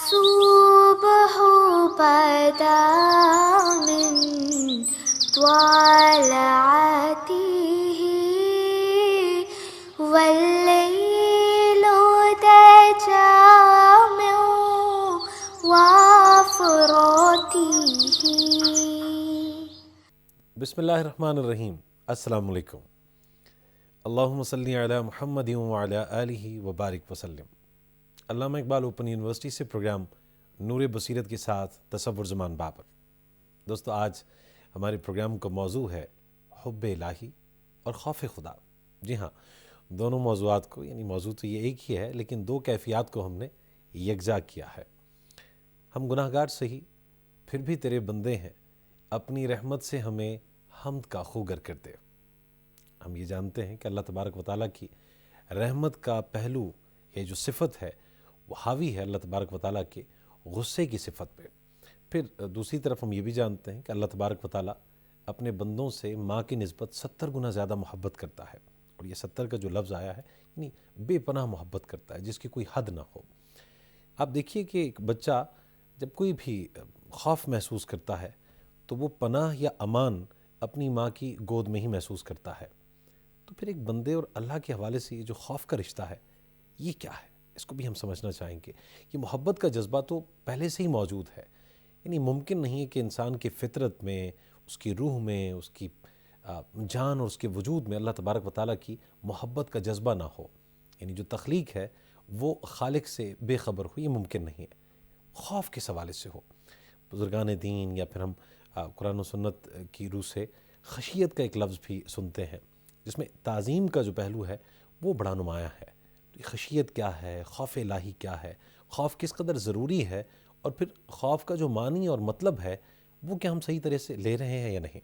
الصبح بدا من طلعته والليل دجى من وفراته. بسم اللہ الرحمن الرحیم. السلام علیکم. اللہم صلی علی محمد وعلی آلہ وبارک وسلم. علامہ اقبال اوپن یونیورسٹی سے پروگرام نور بصیرت کے ساتھ تصور زمان بابر. دوستو، آج ہمارے پروگرام کا موضوع ہے حب الہی اور خوف خدا. جی ہاں، دونوں موضوعات کو، یعنی موضوع تو یہ ایک ہی ہے لیکن دو کیفیات کو ہم نے یکجا کیا ہے. ہم گناہ گار سہی پھر بھی تیرے بندے ہیں، اپنی رحمت سے ہمیں حمد کا خوگر کر دے. ہم یہ جانتے ہیں کہ اللہ تبارک و تعالیٰ کی رحمت کا پہلو، یہ جو صفت ہے وہ حاوی ہے اللہ تبارک و تعالیٰ کے غصے کی صفت پہ. پھر دوسری طرف ہم یہ بھی جانتے ہیں کہ اللہ تبارک و تعالیٰ اپنے بندوں سے ماں کی نسبت 70 گنا زیادہ محبت کرتا ہے. اور یہ 70 کا جو لفظ آیا ہے یعنی بے پناہ محبت کرتا ہے جس کی کوئی حد نہ ہو. آپ دیکھیے کہ ایک بچہ جب کوئی بھی خوف محسوس کرتا ہے تو وہ پناہ یا امان اپنی ماں کی گود میں ہی محسوس کرتا ہے. تو پھر ایک بندے اور اللہ کے حوالے سے یہ جو خوف کا رشتہ ہے یہ کیا ہے، اس کو بھی ہم سمجھنا چاہیں گے. یہ محبت کا جذبہ تو پہلے سے ہی موجود ہے، یعنی ممکن نہیں ہے کہ انسان کی فطرت میں، اس کی روح میں، اس کی جان اور اس کے وجود میں اللہ تبارک و تعالیٰ کی محبت کا جذبہ نہ ہو. یعنی جو تخلیق ہے وہ خالق سے بے خبر ہو، یہ ممکن نہیں ہے. خوف کس حوالے سے ہو؟ بزرگان دین یا پھر ہم قرآن و سنت کی روح سے خشیت کا ایک لفظ بھی سنتے ہیں جس میں تعظیم کا جو پہلو ہے وہ بڑا نمایاں ہے. تو یہ خشیت کیا ہے، خوف الہی کیا ہے، خوف کس قدر ضروری ہے، اور پھر خوف کا جو معنی اور مطلب ہے وہ کیا ہم صحیح طرح سے لے رہے ہیں یا نہیں.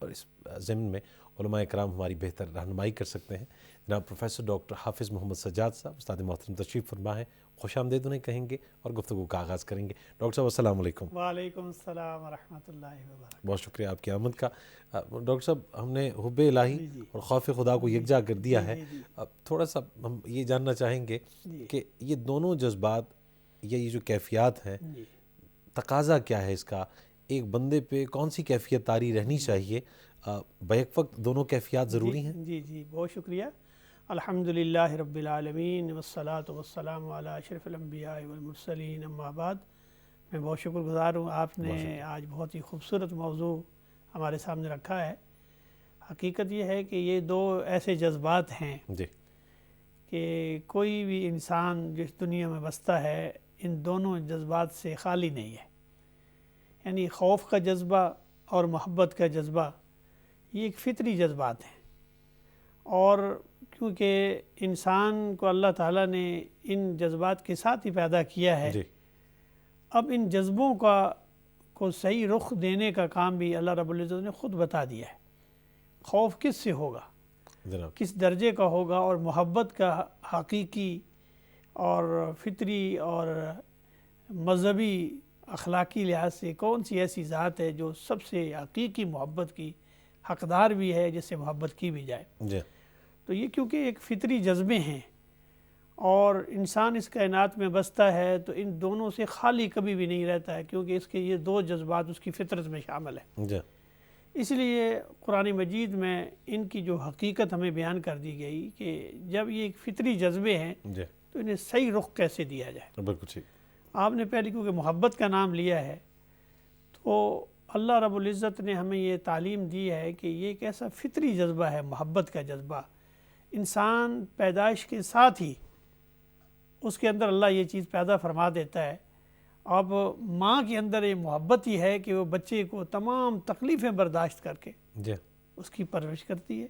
اور اس ضمن میں علماء کرام ہماری بہتر رہنمائی کر سکتے ہیں. جناب پروفیسر ڈاکٹر حافظ محمد سجاد صاحب استاد محترم تشریف فرما ہے. خوش آمدید انہیں کہیں گے اور گفتگو کا آغاز کریں گے. ڈاکٹر صاحب السلام علیکم. وعلیکم السلام ورحمۃ اللہ وبرکاتہ. بہت شکریہ آپ کی آمد کا. ڈاکٹر صاحب، ہم نے حب الہی اور خوف خدا کو یکجا کر دیا ہے. اب تھوڑا سا ہم یہ جاننا چاہیں گے کہ یہ دونوں جذبات یا یہ جو کیفیات ہیں تقاضا کیا ہے اس کا، ایک بندے پہ کون سی کیفیت طاری رہنی چاہیے، بیک وقت دونوں کیفیات ضروری ہیں؟ جی بہت شکریہ. الحمدللہ رب العالمین والصلاة والسلام علی اشرف الانبیاء والمرسلین، اما بعد. میں بہت شکر گزار ہوں، آپ نے آج بہت ہی خوبصورت موضوع ہمارے سامنے رکھا ہے. حقیقت یہ ہے کہ یہ دو ایسے جذبات ہیں کہ کوئی بھی انسان جس دنیا میں بستا ہے ان دونوں جذبات سے خالی نہیں ہے. یعنی خوف کا جذبہ اور محبت کا جذبہ یہ ایک فطری جذبات ہیں، اور کیونکہ انسان کو اللہ تعالیٰ نے ان جذبات کے ساتھ ہی پیدا کیا ہے، اب ان جذبوں کو صحیح رخ دینے کا کام بھی اللہ رب العزت نے خود بتا دیا ہے. خوف کس سے ہوگا، کس درجے کا ہوگا، اور محبت کا حقیقی اور فطری اور مذہبی اخلاقی لحاظ سے کون سی ایسی ذات ہے جو سب سے حقیقی محبت کی حقدار بھی ہے، جس سے محبت کی بھی جائے. تو یہ کیونکہ ایک فطری جذبے ہیں اور انسان اس کائنات میں بستا ہے تو ان دونوں سے خالی کبھی بھی نہیں رہتا ہے، کیونکہ اس کے یہ دو جذبات اس کی فطرت میں شامل ہیں. اس لیے قرآن مجید میں ان کی جو حقیقت ہمیں بیان کر دی گئی کہ جب یہ ایک فطری جذبے ہیں تو انہیں صحیح رخ کیسے دیا جائے. آپ نے پہلے کیونکہ محبت کا نام لیا ہے تو اللہ رب العزت نے ہمیں یہ تعلیم دی ہے کہ یہ ایک ایسا فطری جذبہ ہے، محبت کا جذبہ. انسان پیدائش کے ساتھ ہی اس کے اندر اللہ یہ چیز پیدا فرما دیتا ہے. اب ماں کے اندر یہ محبت ہی ہے کہ وہ بچے کو تمام تکلیفیں برداشت کر کے اس کی پرورش کرتی ہے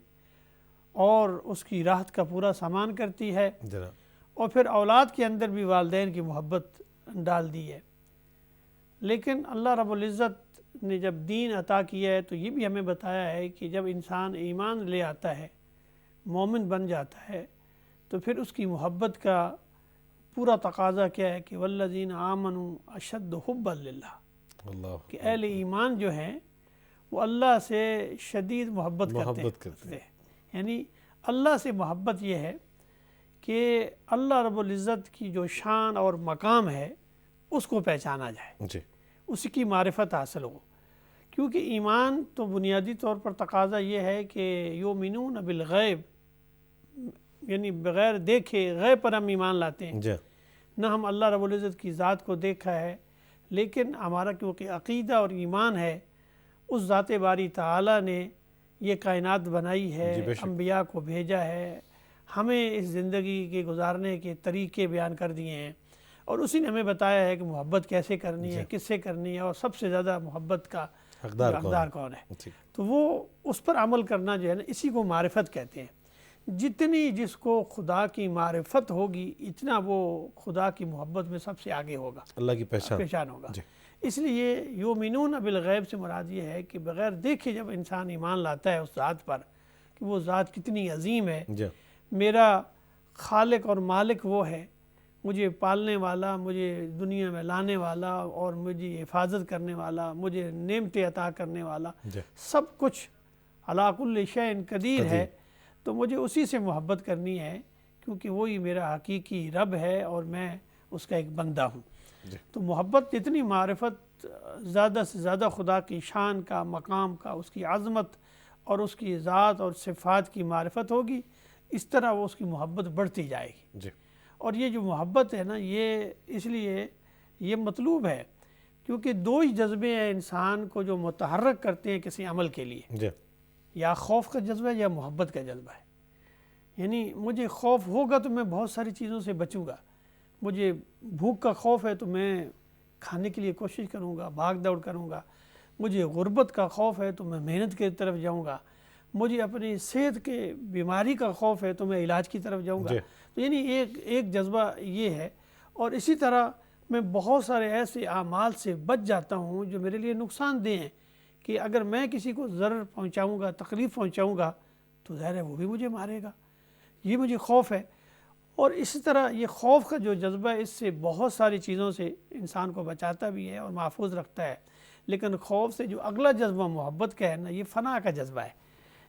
اور اس کی راحت کا پورا سامان کرتی ہے، اور پھر اولاد کے اندر بھی والدین کی محبت ڈال دی ہے. لیکن اللہ رب العزت نے جب دین عطا کیا ہے تو یہ بھی ہمیں بتایا ہے کہ جب انسان ایمان لے آتا ہے، مومن بن جاتا ہے، تو پھر اس کی محبت کا پورا تقاضا کیا ہے کہ والذین آمنوا اشد حبا للہ، کہ اہل ایمان جو ہیں وہ اللہ سے شدید محبت کرتے ہیں. یعنی اللہ سے محبت یہ ہے کہ اللہ رب العزت کی جو شان اور مقام ہے اس کو پہچانا جائے، جی اس کی معرفت حاصل ہو، کیونکہ ایمان تو بنیادی طور پر تقاضا یہ ہے کہ یؤمنون بالغیب، یعنی بغیر دیکھے غیب پر ہم ایمان لاتے ہیں۔ جی نہ ہم اللہ رب العزت کی ذات کو دیکھا ہے، لیکن ہمارا کیونکہ عقیدہ اور ایمان ہے اس ذات باری تعالیٰ نے یہ کائنات بنائی ہے، جی بے شک۔ انبیاء کو بھیجا ہے، ہمیں اس زندگی کے گزارنے کے طریقے بیان کر دیے ہیں، اور اسی نے ہمیں بتایا ہے کہ محبت کیسے کرنی ہے، کس سے کرنی ہے، اور سب سے زیادہ محبت کا حقدار کون ہے۔ جی تو وہ اس پر عمل کرنا جو ہے نا، اسی کو معرفت کہتے ہیں۔ جتنی جس کو خدا کی معرفت ہوگی اتنا وہ خدا کی محبت میں سب سے آگے ہوگا، اللہ کی پہچان ہوگا۔ جی اس لیے یؤمنون بالغیب سے مراد یہ ہے کہ بغیر دیکھے جب انسان ایمان لاتا ہے اس ذات پر کہ وہ ذات کتنی عظیم ہے، جی میرا خالق اور مالک وہ ہے، مجھے پالنے والا، مجھے دنیا میں لانے والا، اور مجھے حفاظت کرنے والا، مجھے نعمتیں عطا کرنے والا، جی سب کچھ علی کل شیء قدیر ہے، تو مجھے اسی سے محبت کرنی ہے، کیونکہ وہی میرا حقیقی رب ہے اور میں اس کا ایک بندہ ہوں۔ تو محبت جتنی معرفت زیادہ سے زیادہ خدا کی شان کا، مقام کا، اس کی عظمت اور اس کی ذات اور صفات کی معرفت ہوگی، اس طرح وہ اس کی محبت بڑھتی جائے گی۔ جی اور یہ جو محبت ہے نا، یہ اس لیے یہ مطلوب ہے کیونکہ دو ہی جذبے ہیں انسان کو جو متحرک کرتے ہیں کسی عمل کے لیے، جی یا خوف کا جذبہ ہے یا محبت کا جذبہ ہے۔ یعنی مجھے خوف ہوگا تو میں بہت ساری چیزوں سے بچوں گا، مجھے بھوک کا خوف ہے تو میں کھانے کے لیے کوشش کروں گا، بھاگ دوڑ کروں گا، مجھے غربت کا خوف ہے تو میں محنت کی طرف جاؤں گا، مجھے اپنی صحت کے بیماری کا خوف ہے تو میں علاج کی طرف جاؤں گا۔ تو یعنی ایک جذبہ یہ ہے، اور اسی طرح میں بہت سارے ایسے اعمال سے بچ جاتا ہوں جو میرے لیے نقصان دہ ہیں، کہ اگر میں کسی کو ضرر پہنچاؤں گا، تکلیف پہنچاؤں گا تو ظاہر ہے وہ بھی مجھے مارے گا، یہ مجھے خوف ہے۔ اور اسی طرح یہ خوف کا جو جذبہ ہے اس سے بہت ساری چیزوں سے انسان کو بچاتا بھی ہے اور محفوظ رکھتا ہے، لیکن خوف سے جو اگلا جذبہ محبت کا ہے نا، یہ فنا کا جذبہ ہے،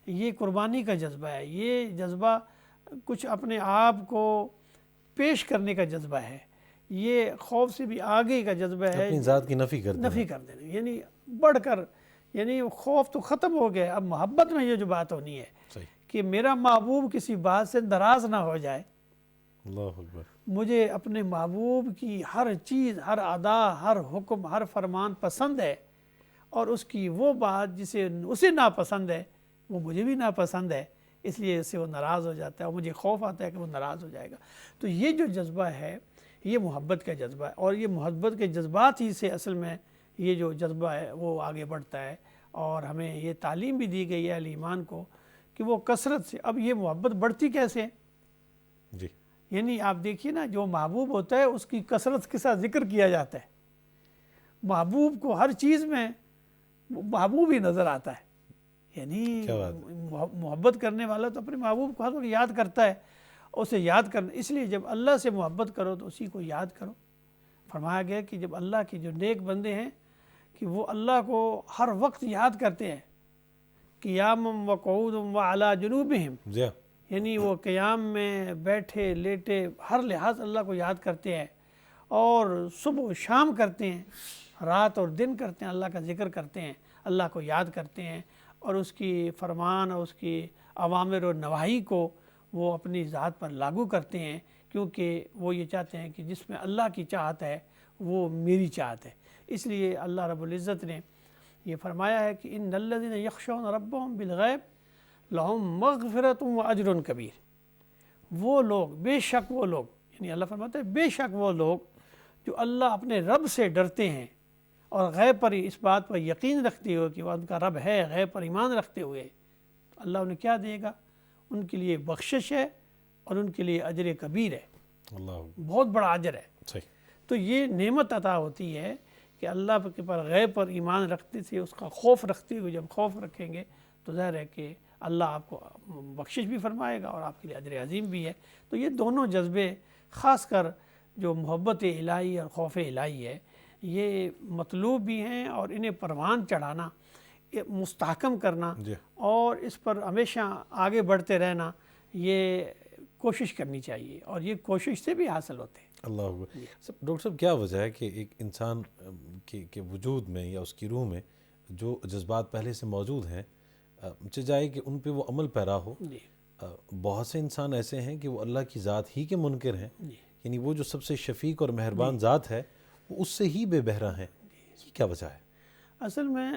یہ قربانی کا جذبہ ہے، یہ جذبہ کچھ اپنے آپ کو پیش کرنے کا جذبہ ہے، یہ خوف سے بھی آگے کا جذبہ ہے، اپنی ذات کی نفی کر دینا، یعنی بڑھ کر، یعنی خوف تو ختم ہو گیا، اب محبت میں یہ جو بات ہونی ہے کہ میرا محبوب کسی بات سے ناراض نہ ہو جائے، اللہ اکبر، مجھے اپنے محبوب کی ہر چیز، ہر ادا، ہر حکم، ہر فرمان پسند ہے، اور اس کی وہ بات جسے اسے ناپسند ہے وہ مجھے بھی ناپسند ہے، اس لیے اس سے وہ ناراض ہو جاتا ہے، اور مجھے خوف آتا ہے کہ وہ ناراض ہو جائے گا۔ تو یہ جو جذبہ ہے یہ محبت کا جذبہ ہے، اور یہ محبت کے جذبات ہی سے اصل میں یہ جو جذبہ ہے وہ آگے بڑھتا ہے، اور ہمیں یہ تعلیم بھی دی گئی ہے اہل ایمان کو کہ وہ کثرت سے، اب یہ محبت بڑھتی کیسے ہے؟ جی یعنی آپ دیکھیے نا، جو محبوب ہوتا ہے اس کی کثرت کے ساتھ ذکر کیا جاتا ہے، محبوب کو ہر چیز میں محبوب ہی نظر آتا ہے، یعنی محبت کرنے والا تو اپنے محبوب کو ہر وقت یاد کرتا ہے، اسے یاد کرنا، اس لیے جب اللہ سے محبت کرو تو اسی کو یاد کرو۔ فرمایا گیا کہ جب اللہ کے جو نیک بندے ہیں کہ وہ اللہ کو ہر وقت یاد کرتے ہیں، قیاما وقعودا وعلی جنوبہم، یعنی وہ قیام میں بیٹھے لیٹے ہر لحاظ اللہ کو یاد کرتے ہیں، اور صبح و شام کرتے ہیں، رات اور دن کرتے ہیں، اللہ کا ذکر کرتے ہیں، اللہ کو یاد کرتے ہیں، اور اس کی فرمان اور اس کی اوامر و نواہی کو وہ اپنی ذات پر لاگو کرتے ہیں، کیونکہ وہ یہ چاہتے ہیں کہ جس میں اللہ کی چاہت ہے وہ میری چاہت ہے۔ اس لیے اللہ رب العزت نے یہ فرمایا ہے کہ ان الذین یخشون ربهم بالغیب لہم مغفرۃ واجر کبیر، وہ لوگ، بے شک وہ لوگ، یعنی اللہ فرماتا ہے بے شک وہ لوگ جو اللہ اپنے رب سے ڈرتے ہیں اور غیب پر اس بات پر یقین رکھتے ہوئے کہ وہ ان کا رب ہے، غیب پر ایمان رکھتے ہوئے، تو اللہ انہیں کیا دے گا؟ ان کے لیے بخشش ہے اور ان کے لیے اجر کبیر ہے، بہت بڑا اجر ہے۔ تو یہ نعمت عطا ہوتی ہے کہ اللہ کے پر غیب پر ایمان رکھتے سے، اس کا خوف رکھتے ہوئے جب خوف رکھیں گے تو ظاہر ہے کہ اللہ آپ کو بخشش بھی فرمائے گا اور آپ کے لیے اجر عظیم بھی ہے۔ تو یہ دونوں جذبے، خاص کر جو محبت الہی اور خوف الہی ہے، یہ مطلوب بھی ہیں، اور انہیں پروان چڑھانا، مستحکم کرنا اور اس پر ہمیشہ آگے بڑھتے رہنا، یہ کوشش کرنی چاہیے، اور یہ کوشش سے بھی حاصل ہوتے ہیں۔ اللہ اکبر. ڈاکٹر صاحب کیا وجہ ہے کہ ایک انسان کے وجود میں یا اس کی روح میں جو جذبات پہلے سے موجود ہیں چاہے کہ ان پہ وہ عمل پیرا ہو؟ بہت سے انسان ایسے ہیں کہ وہ اللہ کی ذات ہی کے منکر ہیں، یعنی وہ جو سب سے شفیق اور مہربان ذات ہے وہ اس سے ہی بے بہرا ہیں. یہ کیا وجہ ہے؟ اصل میں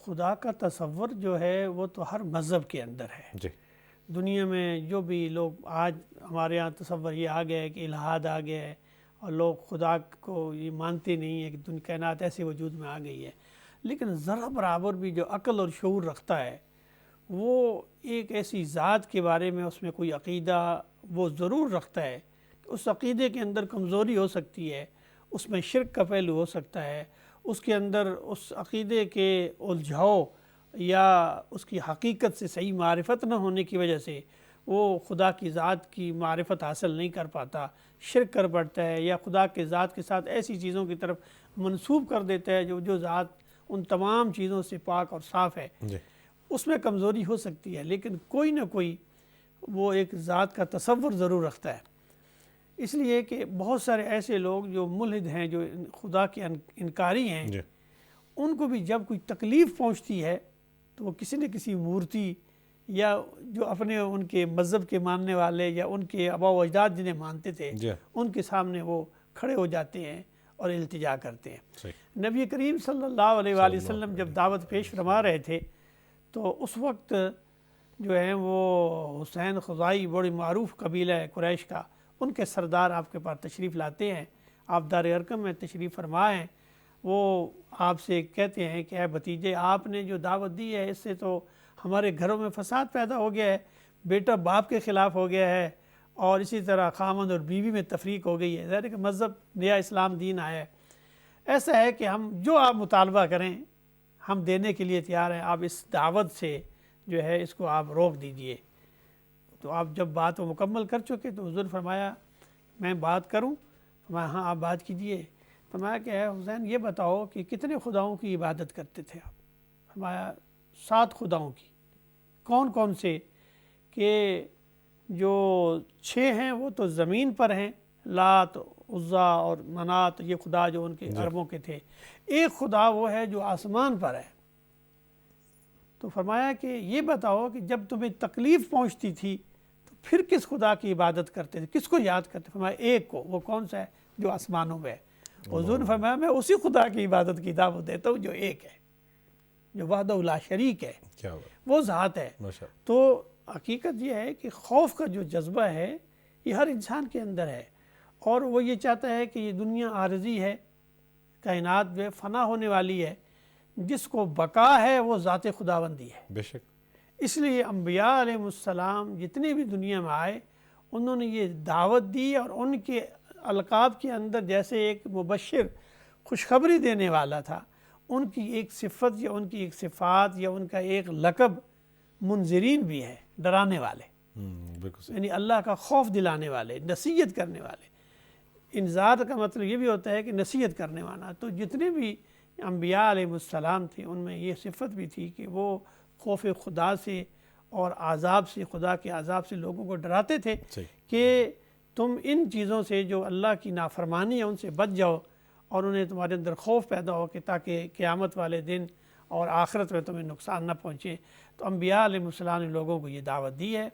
خدا کا تصور جو ہے وہ تو ہر مذہب کے اندر ہے. جی. دنیا میں جو بھی لوگ آج ہمارے ہاں تصور یہ آ گیا ہے کہ الہاد آ گیا ہے اور لوگ خدا کو یہ مانتے نہیں ہیں کہ کائنات ایسے وجود میں آ گئی ہے، لیکن ذرا برابر بھی جو عقل اور شعور رکھتا ہے وہ ایک ایسی ذات کے بارے میں اس میں کوئی عقیدہ وہ ضرور رکھتا ہے کہ اس عقیدے کے اندر کمزوری ہو سکتی ہے، اس میں شرک کا پہلو ہو سکتا ہے، اس کے اندر اس عقیدے کے الجھاؤ یا اس کی حقیقت سے صحیح معرفت نہ ہونے کی وجہ سے وہ خدا کی ذات کی معرفت حاصل نہیں کر پاتا، شرک کر پڑتا ہے یا خدا کے ذات کے ساتھ ایسی چیزوں کی طرف منسوب کر دیتا ہے جو ذات ان تمام چیزوں سے پاک اور صاف ہے. جی. اس میں کمزوری ہو سکتی ہے، لیکن کوئی نہ کوئی وہ ایک ذات کا تصور ضرور رکھتا ہے. اس لیے کہ بہت سارے ایسے لوگ جو ملحد ہیں، جو خدا کے انکاری ہیں، ان کو بھی جب کوئی تکلیف پہنچتی ہے تو وہ کسی نہ کسی مورتی یا جو اپنے ان کے مذہب کے ماننے والے یا ان کے آباء و اجداد جنہیں مانتے تھے ان کے سامنے وہ کھڑے ہو جاتے ہیں اور التجا کرتے ہیں. نبی کریم صلی اللہ علیہ وآلہ وسلم جب دعوت پیش فرما رہے تھے تو اس وقت جو ہیں وہ حسین خزائی بڑی معروف قبیلہ ہے قریش کا، ان کے سردار آپ کے پاس تشریف لاتے ہیں، آپ دار ارقم میں تشریف فرما ہیں. وہ آپ سے کہتے ہیں کہ اے بھتیجے، آپ نے جو دعوت دی ہے اس سے تو ہمارے گھروں میں فساد پیدا ہو گیا ہے، بیٹا باپ کے خلاف ہو گیا ہے اور اسی طرح خامند اور بیوی میں تفریق ہو گئی ہے. ظاہر ہے کہ مذہب نیا اسلام دین آیا ہے. ایسا ہے کہ ہم جو آپ مطالبہ کریں ہم دینے کے لیے تیار ہیں، آپ اس دعوت سے جو ہے اس کو آپ روک دیجئے. تو آپ جب بات وہ مکمل کر چکے تو حضور فرمایا میں بات کروں؟ فرمایا ہاں آپ بات کیجئے. فرمایا کہ اے حسین یہ بتاؤ کہ کتنے خداؤں کی عبادت کرتے تھے آپ؟ فرمایا 7 خداؤں کی. کون کون سے؟ کہ جو 6 ہیں وہ تو زمین پر ہیں، لات، عزا اور منات، یہ خدا جو ان کے عربوں کے تھے. ایک خدا وہ ہے جو آسمان پر ہے. تو فرمایا کہ یہ بتاؤ کہ جب تمہیں تکلیف پہنچتی تھی تو پھر کس خدا کی عبادت کرتے تھے، کس کو یاد کرتے؟ فرمایا ایک کو. وہ کون سا ہے؟ جو آسمانوں میں ہے. حضور نے فرمایا میں اسی خدا کی عبادت کی دعوت دیتا ہوں جو ایک ہے، جو وحدہ لا شریک ہے، وہ ذات ہے. تو حقیقت یہ ہے کہ خوف کا جو جذبہ ہے یہ ہر انسان کے اندر ہے، اور وہ یہ چاہتا ہے کہ یہ دنیا عارضی ہے، کائنات میں فنا ہونے والی ہے، جس کو بقا ہے وہ ذات خداوندی ہے. بے شک. اس لیے انبیاء علیہ السلام جتنے بھی دنیا میں آئے انہوں نے یہ دعوت دی، اور ان کے القاب کے اندر جیسے ایک مبشر خوشخبری دینے والا تھا، ان کی ایک صفت یا ان کی ایک صفات یا ان کا ایک لقب منذرین بھی ہے، ڈرانے والے. یعنی اللہ کا خوف دلانے والے، نصیحت کرنے والے. انذار کا مطلب یہ بھی ہوتا ہے کہ نصیحت کرنے والا. تو جتنے بھی انبیاء علیہ السلام تھے ان میں یہ صفت بھی تھی کہ وہ خوف خدا سے اور عذاب سے، خدا کے عذاب سے لوگوں کو ڈراتے تھے کہ تم ان چیزوں سے جو اللہ کی نافرمانی ہے ان سے بچ جاؤ، اور انہیں تمہارے اندر خوف پیدا ہو کہ تاکہ قیامت والے دن اور آخرت میں تمہیں نقصان نہ پہنچے. تو انبیاء علیہ السلام نے لوگوں کو یہ دعوت دی ہے،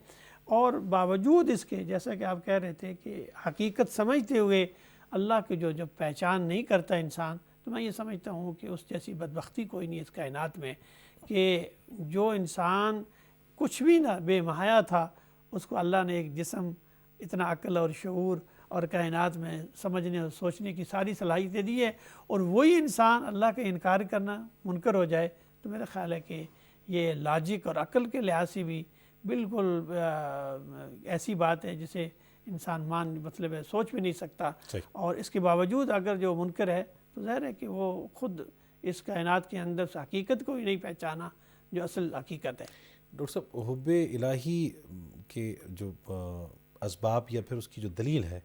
اور باوجود اس کے جیسا کہ آپ کہہ رہے تھے کہ حقیقت سمجھتے ہوئے اللہ کی جو جب پہچان نہیں کرتا انسان، تو میں یہ سمجھتا ہوں کہ اس جیسی بدبختی کوئی نہیں اس کائنات میں کہ جو انسان کچھ بھی نہ بے محیا تھا اس کو اللہ نے ایک جسم، اتنا عقل اور شعور اور کائنات میں سمجھنے اور سوچنے کی ساری صلاحیتیں دی ہے، اور وہی انسان اللہ کا انکار کرنا منکر ہو جائے. تو میرا خیال ہے کہ یہ لاجک اور عقل کے لحاظ سے بھی بالکل ایسی بات ہے جسے انسان مطلب ہے سوچ بھی نہیں سکتا. اور اس کے باوجود اگر جو منکر ہے تو ظاہر ہے کہ وہ خود اس کائنات کے اندر سے حقیقت کو ہی نہیں پہچانا جو اصل حقیقت ہے. ڈاکٹر صاحب، حب الہی کے جو اسباب یا پھر اس کی جو دلیل ہے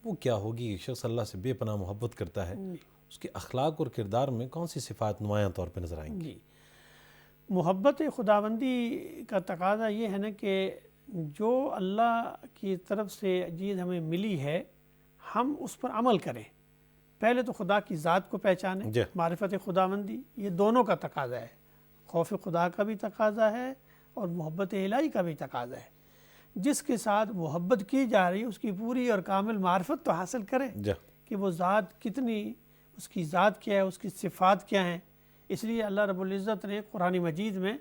وہ کیا ہوگی؟ ایک شخص اللہ سے بے پناہ محبت کرتا ہے، اس کے اخلاق اور کردار میں کون سی صفات نمایاں طور پہ نظر آئیں گی؟ محبت خداوندی کا تقاضا یہ ہے نا کہ جو اللہ کی طرف سے چیز ہمیں ملی ہے ہم اس پر عمل کریں. پہلے تو خدا کی ذات کو پہچانیں, جی. معرفت خداوندی, یہ دونوں کا تقاضا ہے. خوف خدا کا بھی تقاضا ہے اور محبت الہی کا بھی تقاضا ہے. جس کے ساتھ محبت کی جا رہی ہے اس کی پوری اور کامل معرفت تو حاصل کرے جی. کہ وہ ذات کتنی, اس کی ذات کیا ہے, اس کی صفات کیا ہیں. اس لیے اللہ رب العزت نے قرآن مجید میں,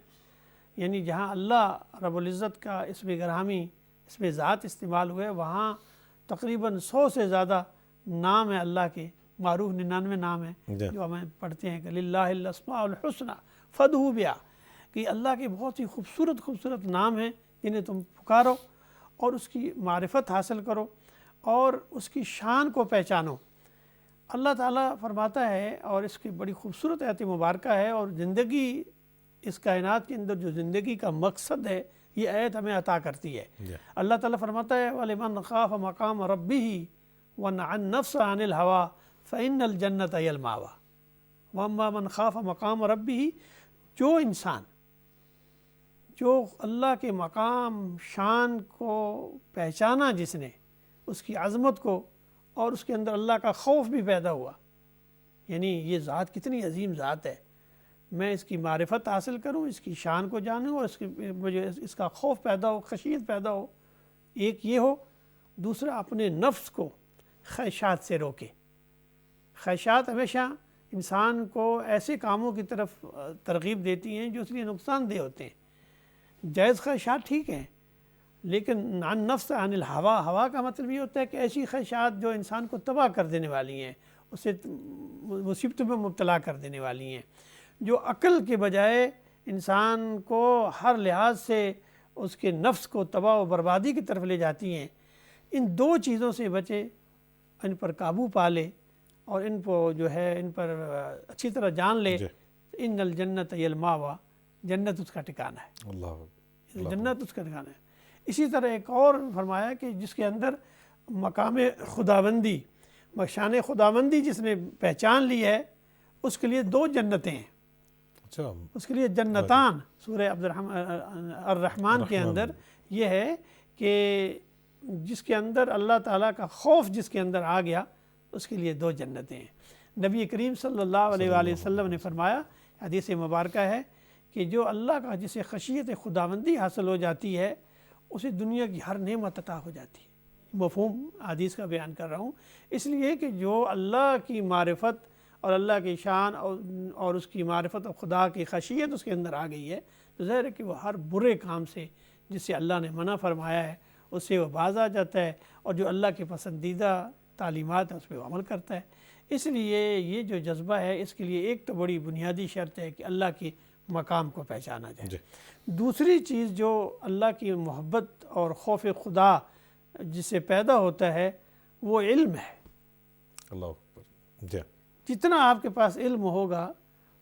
یعنی جہاں اللہ رب العزت کا اسم گرامی, اسم ذات استعمال ہوئے, وہاں تقریباً 100 سے زیادہ نام ہیں اللہ کے, معروف 99 نام ہیں جی. جو ہمیں پڑھتے ہیں کہ للہ الاسماء الحسنی فادعوہ بہا, کہ اللہ کے بہت ہی خوبصورت خوبصورت نام ہیں جنہیں تم پکارو اور اس کی معرفت حاصل کرو اور اس کی شان کو پہچانو. اللہ تعالیٰ فرماتا ہے, اور اس کی بڑی خوبصورت آیت مبارکہ ہے, اور زندگی اس کائنات کے اندر جو زندگی کا مقصد ہے یہ آیت ہمیں عطا کرتی ہے. اللہ تعالیٰ فرماتا ہے وَلِمَنْ خَافَ مَقَامَ رَبِّهِ وَنَهَا النَّفْسَ عَنِ الْهَوَىٰ فَإِنَّ الْجَنَّةَ هِيَ الْمَأْوَىٰ وَأَمَّا مَنْ خَافَ مَقَامَ رَبِّهِ, جو انسان جو اللہ کے مقام شان کو پہچانا, جس نے اس کی عظمت کو, اور اس کے اندر اللہ کا خوف بھی پیدا ہوا, یعنی یہ ذات کتنی عظیم ذات ہے, میں اس کی معرفت حاصل کروں, اس کی شان کو جانوں, اور مجھے اس کا خوف پیدا ہو, خشیت پیدا ہو. ایک یہ ہو. دوسرا اپنے نفس کو خواہشات سے روکے. خواہشات ہمیشہ انسان کو ایسے کاموں کی طرف ترغیب دیتی ہیں جو اس لیے نقصان دہ ہوتے ہیں. جائز خواہشات ٹھیک ہیں, لیکن عن نفس عن الہوا, ہوا کا مطلب یہ ہوتا ہے کہ ایسی خواہشات جو انسان کو تباہ کر دینے والی ہیں, اسے مصیبتوں میں مبتلا کر دینے والی ہیں, جو عقل کے بجائے انسان کو ہر لحاظ سے اس کے نفس کو تباہ و بربادی کی طرف لے جاتی ہیں. ان دو چیزوں سے بچے, ان پر قابو پا لے اور ان کو جو ہے ان پر اچھی طرح جان لے. ان الجنت ہی المأویٰ, جنت اس کا ٹھکانہ ہے. جنت اس کا ٹھکانہ ہے. اسی طرح ایک اور فرمایا کہ جس کے اندر مقام خداوندی, شان خداوندی جس نے پہچان لی ہے, اس کے لیے 2 جنتیں ہیں. اچھا, اس کے لیے جنتان. سورہ الرحمن کے اندر یہ ہے کہ جس کے اندر اللہ تعالیٰ کا خوف جس کے اندر آ گیا, اس کے لیے 2 جنتیں ہیں. نبی کریم صلی اللہ علیہ وآلہ وسلم نے فرمایا, حدیث مبارکہ ہے, کہ جو اللہ کا جسے خشیت خداوندی حاصل ہو جاتی ہے اسے دنیا کی ہر نعمت عطا ہو جاتی ہے. مفہوم حدیث کا بیان کر رہا ہوں, اس لیے کہ جو اللہ کی معرفت اور اللہ کی شان اور اس کی معرفت اور خدا کی خشیت اس کے اندر آ گئی ہے, تو ظاہر ہے کہ وہ ہر برے کام سے جس سے اللہ نے منع فرمایا ہے اس سے وہ باز آ جاتا ہے, اور جو اللہ کے پسندیدہ تعلیمات ہیں اس پہ وہ عمل کرتا ہے. اس لیے یہ جو جذبہ ہے اس کے لیے ایک تو بڑی بنیادی شرط ہے کہ اللہ کے مقام کو پہچانا جائے. دوسری چیز جو اللہ کی محبت اور خوف خدا جس سے پیدا ہوتا ہے وہ علم ہے. اللہ اکبر. جتنا آپ کے پاس علم ہوگا,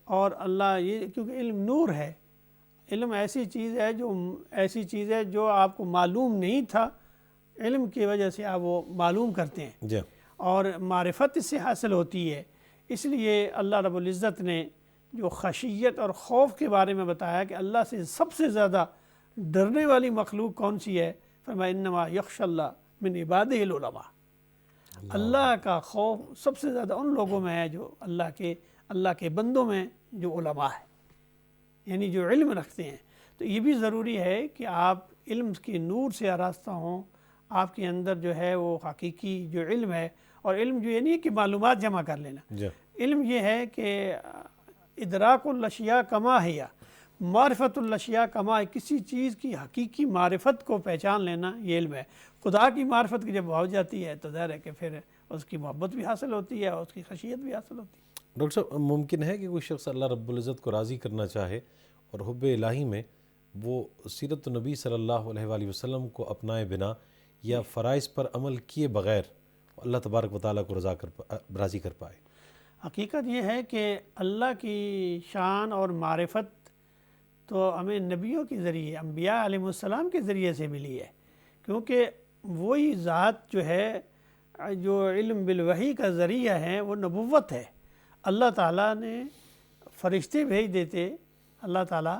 اور اللہ یہ کیونکہ علم نور ہے, علم ایسی چیز ہے جو آپ کو معلوم نہیں تھا, علم کی وجہ سے آپ وہ معلوم کرتے ہیں, اور معرفت اس سے حاصل ہوتی ہے. اس لیے اللہ رب العزت نے جو خشیت اور خوف کے بارے میں بتایا کہ اللہ سے سب سے زیادہ ڈرنے والی مخلوق کون سی ہے, فرمایا انما یخشی اللہ من عبادہ العلماء. اللہ کا خوف سب سے زیادہ ان لوگوں میں ہے جو اللہ کے بندوں میں جو علماء ہیں, یعنی جو علم رکھتے ہیں. تو یہ بھی ضروری ہے کہ آپ علم کے نور سے آراستہ ہوں, آپ کے اندر جو ہے وہ حقیقی جو علم ہے, اور علم جو یہ نہیں ہے کہ معلومات جمع کر لینا, علم یہ ہے کہ ادراک الاشیاء کما ہے, معرفت الاشیاء کما ہے, کسی چیز کی حقیقی معرفت کو پہچان لینا یہ علم ہے. خدا کی معرفت کی جب ہو جاتی ہے تو ظاہر ہے کہ پھر اس کی محبت بھی حاصل ہوتی ہے اور اس کی خشیت بھی حاصل ہوتی ہے. ڈاکٹر صاحب, ممکن ہے کہ کوئی شخص اللہ رب العزت کو راضی کرنا چاہے اور حب الہی میں وہ سیرت نبی صلی اللہ علیہ وآلہ وسلم کو اپنائے بنا یا فرائض پر عمل کیے بغیر اللہ تبارک و تعالیٰ کو راضی کر پائے؟ حقیقت یہ ہے کہ اللہ کی شان اور معرفت تو ہمیں نبیوں کے ذریعے, انبیاء علیہ السلام کے ذریعے سے ملی ہے, کیونکہ وہی ذات جو ہے جو علم بالوحی کا ذریعہ ہے وہ نبوت ہے. اللہ تعالیٰ نے فرشتے بھیج دیتے, اللہ تعالیٰ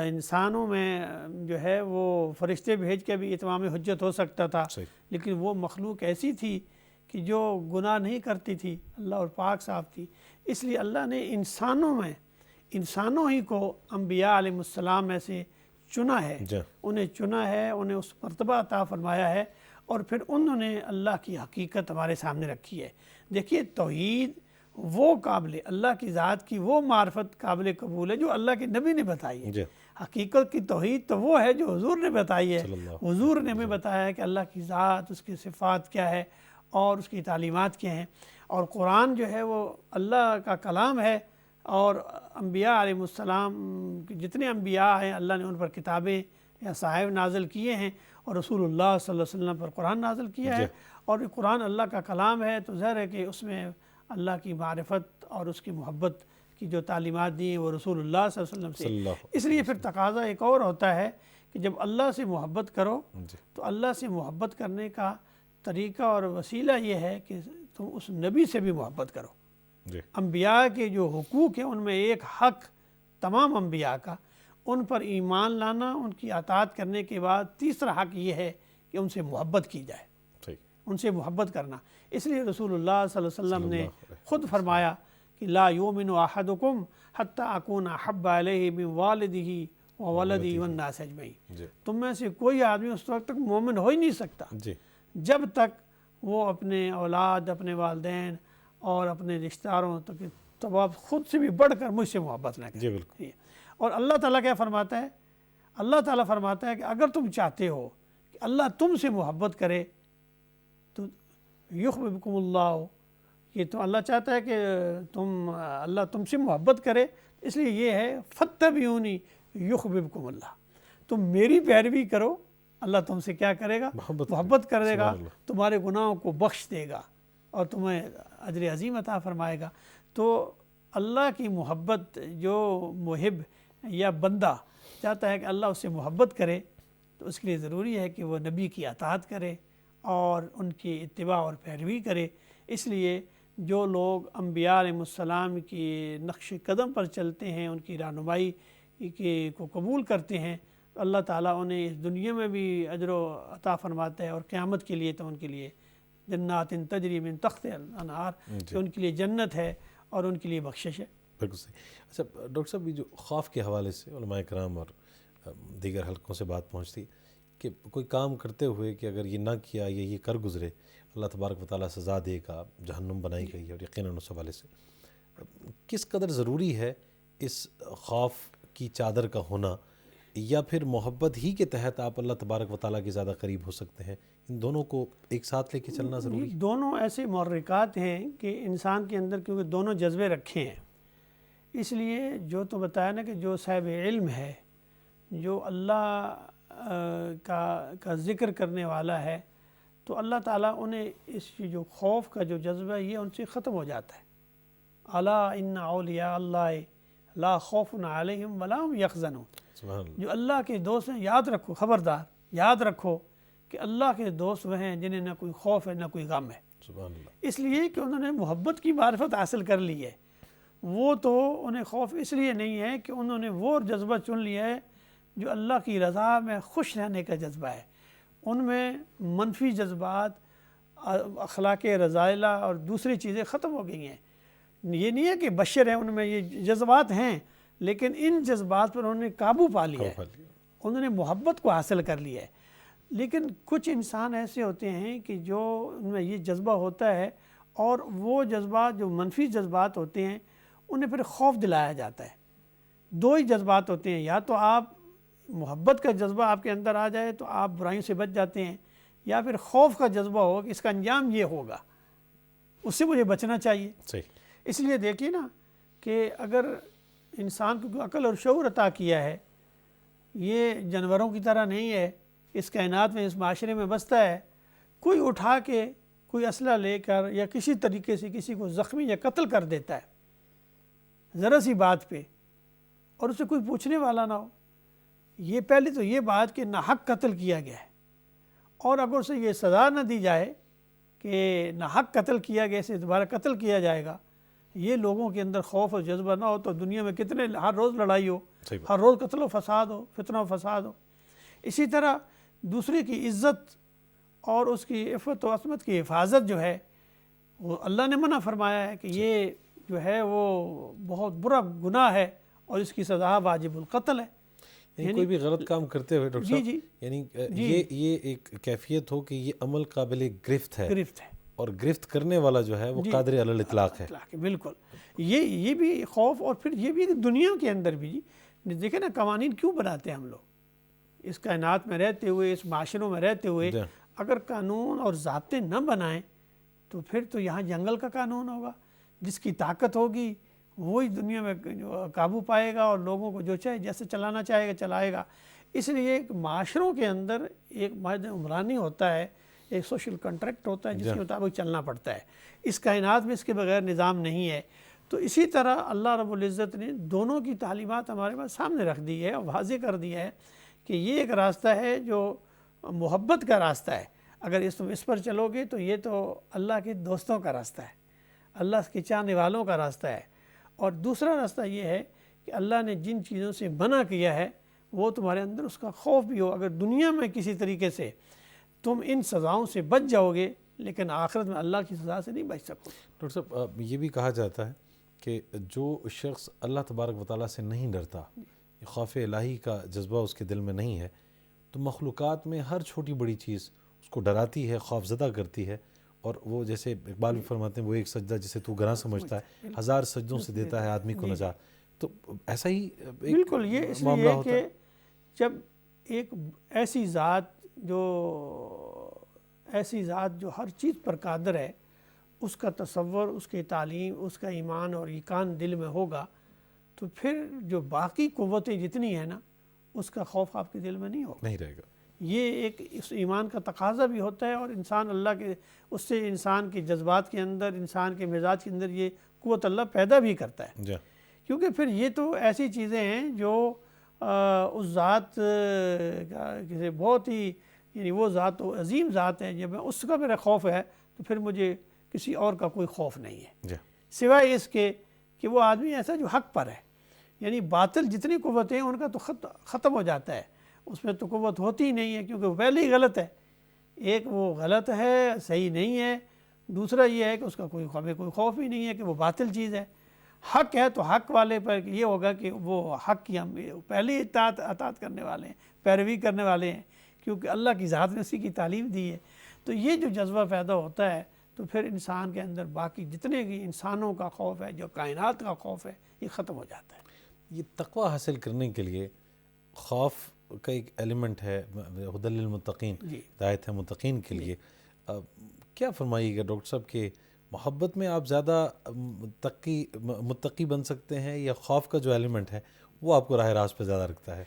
انسانوں میں جو ہے وہ فرشتے بھیج کے بھی اتمام حجت ہو سکتا تھا, لیکن وہ مخلوق ایسی تھی کہ جو گناہ نہیں کرتی تھی اللہ اور پاک صاف تھی، اس لیے اللہ نے انسانوں ہی کو انبیاء علیہ السلام میں سے چنا ہے، انہیں چنا ہے، انہیں اس مرتبہ عطا فرمایا ہے، اور پھر انہوں نے اللہ کی حقیقت ہمارے سامنے رکھی ہے۔ دیکھیے توحید وہ قابل اللہ کی ذات کی وہ معرفت قابل قبول ہے جو اللہ کے نبی نے بتائی ہے۔ حقیقت کی توحید تو وہ ہے جو حضور نے بتائی ہے۔ حضور نے ہمیں بتایا ہے کہ اللہ کی ذات، اس کی صفات کیا ہے اور اس کی تعلیمات کیا ہیں، اور قرآن جو ہے وہ اللہ کا کلام ہے، اور انبیاء علیہ السلام جتنے انبیاء ہیں اللہ نے ان پر کتابیں یا صحائف نازل کیے ہیں، اور رسول اللہ صلی اللہ علیہ وسلم پر قرآن نازل کیا ہے، اور یہ قرآن اللہ کا کلام ہے، تو ظاہر ہے کہ اس میں اللہ کی معرفت اور اس کی محبت کی جو تعلیمات دی ہیں وہ رسول اللہ صلی اللہ علیہ وسلم سے۔ اس لیے پھر تقاضا ایک اور ہوتا ہے کہ جب اللہ سے محبت کرو تو اللہ سے محبت کرنے کا طریقہ اور وسیلہ یہ ہے کہ تم اس نبی سے بھی محبت کرو۔ انبیاء کے جو حقوق ہیں ان میں ایک حق تمام انبیاء کا، ان پر ایمان لانا، ان کی اطاعت کرنے کے بعد تیسرا حق یہ ہے کہ ان سے محبت کی جائے، ان سے محبت کرنا۔ اس لیے رسول اللہ صلی اللہ علیہ وسلم نے خود فرمایا کہ لا یؤمن احدکم حتی اکون احب الیہ من والدہ وولدہ والناس اجمعین۔ تم میں سے کوئی آدمی اس وقت تک مومن ہو ہی نہیں سکتا جب تک وہ اپنے اولاد، اپنے والدین اور اپنے رشتہ داروں تک خود سے بھی بڑھ کر مجھ سے محبت نہ کرے۔ اور اللہ تعالیٰ کیا فرماتا ہے؟ اللہ تعالیٰ فرماتا ہے کہ اگر تم چاہتے ہو کہ اللہ تم سے محبت کرے تو یحببکم اللہ، یہ تو اللہ چاہتا ہے کہ اللہ تم سے محبت کرے، اس لیے یہ ہے فاتبعونی یحببکم اللہ، تم میری پیروی کرو، اللہ تم سے کیا کرے گا؟ محبت کرے گا، تمہارے گناہوں کو بخش دے گا اور تمہیں اجر عظیم عطا فرمائے گا۔ تو اللہ کی محبت، جو محب یا بندہ چاہتا ہے کہ اللہ اس سے محبت کرے، تو اس کے لیے ضروری ہے کہ وہ نبی کی اطاعت کرے اور ان کی اتباع اور پیروی کرے۔ اس لیے جو لوگ انبیاء علیہ السلام کی نقش قدم پر چلتے ہیں، ان کی رہنمائی کو قبول کرتے ہیں، تو اللہ تعالیٰ انہیں اس دنیا میں بھی اجر و عطا فرماتا ہے، اور قیامت کے لیے تو ان کے لیے جنات تجری من تحتہا الانہار، کہ ان کے لیے جنت ہے اور ان کے لیے بخشش ہے۔ بالکل صحیح۔ اچھا ڈاکٹر صاحب، یہ جو خوف کے حوالے سے علماء کرام اور دیگر حلقوں سے بات پہنچتی کہ کوئی کام کرتے ہوئے کہ اگر یہ نہ کیا یا یہ کر گزرے اللہ تبارک و تعالیٰ سزا دے گا، جہنم بنائی گئی ہے، اور یقیناً اس حوالے سے کس قدر ضروری ہے اس خوف کی چادر کا ہونا، یا پھر محبت ہی کے تحت آپ اللہ تبارک و تعالیٰ کے زیادہ قریب ہو سکتے ہیں؟ ان دونوں کو ایک ساتھ لے کے چلنا ضروری ہے؟ دونوں ایسے محرکات ہیں کہ انسان کے اندر کیونکہ دونوں جذبے رکھے ہیں، اس لیے جو تو بتایا نا کہ جو صاحب علم ہے، جو اللہ کا ذکر کرنے والا ہے، تو اللہ تعالیٰ انہیں اس جو خوف کا جو جذبہ یہ ان سے ختم ہو جاتا ہے۔ الا ان اولیاء اللہ لا خوف علیہم ولا هم یحزنون۔ جو اللہ کے دوست ہیں، یاد رکھو، خبردار یاد رکھو کہ اللہ کے دوست وہ ہیں جنہیں نہ کوئی خوف ہے نہ کوئی غم ہے۔ اس لیے کہ انہوں نے محبت کی معرفت حاصل کر لی ہے، وہ تو انہیں خوف اس لیے نہیں ہے کہ انہوں نے وہ جذبہ چن لیا ہے جو اللہ کی رضا میں خوش رہنے کا جذبہ ہے۔ ان میں منفی جذبات، اخلاق رذائلہ اور دوسری چیزیں ختم ہو گئی ہیں۔ یہ نہیں ہے کہ بشر ہیں، ان میں یہ جذبات ہیں، لیکن ان جذبات پر انہوں نے قابو پا لیا ہے، انہوں نے محبت کو حاصل کر لیا ہے۔ لیکن کچھ انسان ایسے ہوتے ہیں کہ جو ان میں یہ جذبہ ہوتا ہے، اور وہ جذبات جو منفی جذبات ہوتے ہیں انہیں پھر خوف دلایا جاتا ہے۔ دو ہی جذبات ہوتے ہیں، یا تو آپ محبت کا جذبہ آپ کے اندر آ جائے تو آپ برائیوں سے بچ جاتے ہیں، یا پھر خوف کا جذبہ ہو کہ اس کا انجام یہ ہوگا، اس سے مجھے بچنا چاہیے۔ اس لیے دیکھیے نا کہ اگر انسان کو عقل اور شعور عطا کیا ہے، یہ جانوروں کی طرح نہیں ہے، اس کائنات میں، اس معاشرے میں بستا ہے، کوئی اٹھا کے کوئی اسلحہ لے کر یا کسی طریقے سے کسی کو زخمی یا قتل کر دیتا ہے ذرا سی بات پہ، اور اسے کوئی پوچھنے والا نہ ہو۔ یہ پہلے تو یہ بات کہ ناحق قتل کیا گیا ہے، اور اگر اسے یہ سزا نہ دی جائے کہ ناحق قتل کیا گیا، اسے دوبارہ قتل کیا جائے گا، یہ لوگوں کے اندر خوف اور جذبہ نہ ہو، تو دنیا میں کتنے ہر روز لڑائی ہو، ہر روز قتل و فساد ہو، فتنہ و فساد ہو۔ اسی طرح دوسرے کی عزت اور اس کی عفت و عصمت کی حفاظت جو ہے، وہ اللہ نے منع فرمایا ہے کہ یہ جو ہے وہ بہت برا گناہ ہے اور اس کی سزا واجب القتل ہے. یعنی کوئی بھی غلط کام کرتے ہوئے ڈاکٹر صاحب، جی یعنی یہ ایک کیفیت ہو کہ یہ عمل قابل گرفت ہے، گرفت ہے، اور گرفت کرنے والا جو ہے وہ قادر علی الاطلاق ہے. بالکل. یہ بھی خوف، اور پھر یہ بھی کہ دنیا کے اندر بھی جی دیکھیں نا قوانین کیوں بناتے ہیں ہم لوگ، اس کائنات میں رہتے ہوئے، اس معاشروں میں رہتے ہوئے اگر قانون اور ضابطے نہ بنائیں تو پھر تو یہاں جنگل کا قانون ہوگا، جس کی طاقت ہوگی وہی دنیا میں قابو پائے گا اور لوگوں کو جو چاہے جیسے چلانا چاہے گا چلائے گا. اس لیے ایک معاشروں کے اندر ایک معاہدہ عمرانی ہوتا ہے، ایک سوشل کنٹریکٹ ہوتا ہے جس کے مطابق چلنا پڑتا ہے. اس کائنات میں اس کے بغیر نظام نہیں ہے. تو اسی طرح اللہ رب العزت نے دونوں کی تعلیمات ہمارے پاس سامنے رکھ دی ہے اور واضح کر دیا ہے کہ یہ ایک راستہ ہے جو محبت کا راستہ ہے. اگر تم اس پر چلو گے تو یہ تو اللہ کے دوستوں کا راستہ ہے، اللہ کے چاہنے والوں کا راستہ ہے. اور دوسرا راستہ یہ ہے کہ اللہ نے جن چیزوں سے منع کیا ہے وہ تمہارے اندر اس کا خوف بھی ہو. اگر دنیا میں کسی طریقے سے تم ان سزاؤں سے بچ جاؤ گے لیکن آخرت میں اللہ کی سزا سے نہیں بچ سکو. ڈاکٹر صاحب یہ بھی کہا جاتا ہے کہ جو شخص اللہ تبارک و تعالیٰ سے نہیں ڈرتا، خوف الہی کا جذبہ اس کے دل میں نہیں ہے، تو مخلوقات میں ہر چھوٹی بڑی چیز اس کو ڈراتی ہے، خوف زدہ کرتی ہے. اور وہ جیسے اقبال بھی فرماتے ہیں وہ ایک سجدہ جسے تو گناہ سمجھتا ہے 1000 سجدوں سے دیتا ہے آدمی کو نجات. تو ایسا ہی بالکل یہ اس لیے ہے کہ جب ایک ایسی ذات جو ہر چیز پر قادر ہے، اس کا تصور، اس کی تعلیم، اس کا ایمان اور ایقان دل میں ہوگا تو پھر جو باقی قوتیں جتنی ہیں نا اس کا خوف آپ کے دل میں نہیں ہوگا، نہیں رہے گا. یہ ایک اس ایمان کا تقاضا بھی ہوتا ہے. اور انسان اللہ کے اس سے انسان کے جذبات کے اندر، انسان کے مزاج کے اندر یہ قوت اللہ پیدا بھی کرتا ہے. کیونکہ پھر یہ تو ایسی چیزیں ہیں جو اس ذات کسی بہت ہی، یعنی وہ ذات تو عظیم ذات ہے، جب اس کا میرا خوف ہے تو پھر مجھے کسی اور کا کوئی خوف نہیں ہے سوائے اس کے کہ وہ آدمی ایسا جو حق پر ہے. یعنی باطل جتنی قوتیں ہیں ان کا تو ختم ہو جاتا ہے، اس میں تو قوت ہوتی ہی نہیں ہے کیونکہ وہ پہلے ہی غلط ہے. ایک وہ غلط ہے، صحیح نہیں ہے. دوسرا یہ ہے کہ اس کا ہمیں کوئی خوف ہی نہیں ہے کہ وہ باطل چیز ہے. حق ہے تو حق والے پر یہ ہوگا کہ وہ حق کی ہم پہلے ہی اطاعت کرنے والے ہیں، پیروی کرنے والے ہیں، کیونکہ اللہ کی ذات نے اسی کی تعلیم دی ہے. تو یہ جو جذبہ پیدا ہوتا ہے تو پھر انسان کے اندر باقی جتنے بھی انسانوں کا خوف ہے، جو کائنات کا خوف ہے، یہ ختم ہو جاتا ہے. یہ تقوی حاصل کرنے کے لیے خوف کا ایک ایلیمنٹ ہے، ہدی للمتقین، ہدایت ہے متقین کے لیے. کیا فرمائیے گا ڈاکٹر صاحب کہ محبت میں آپ زیادہ متقی بن سکتے ہیں یا خوف کا جو ایلیمنٹ ہے وہ آپ کو راہ راست پہ زیادہ رکھتا ہے؟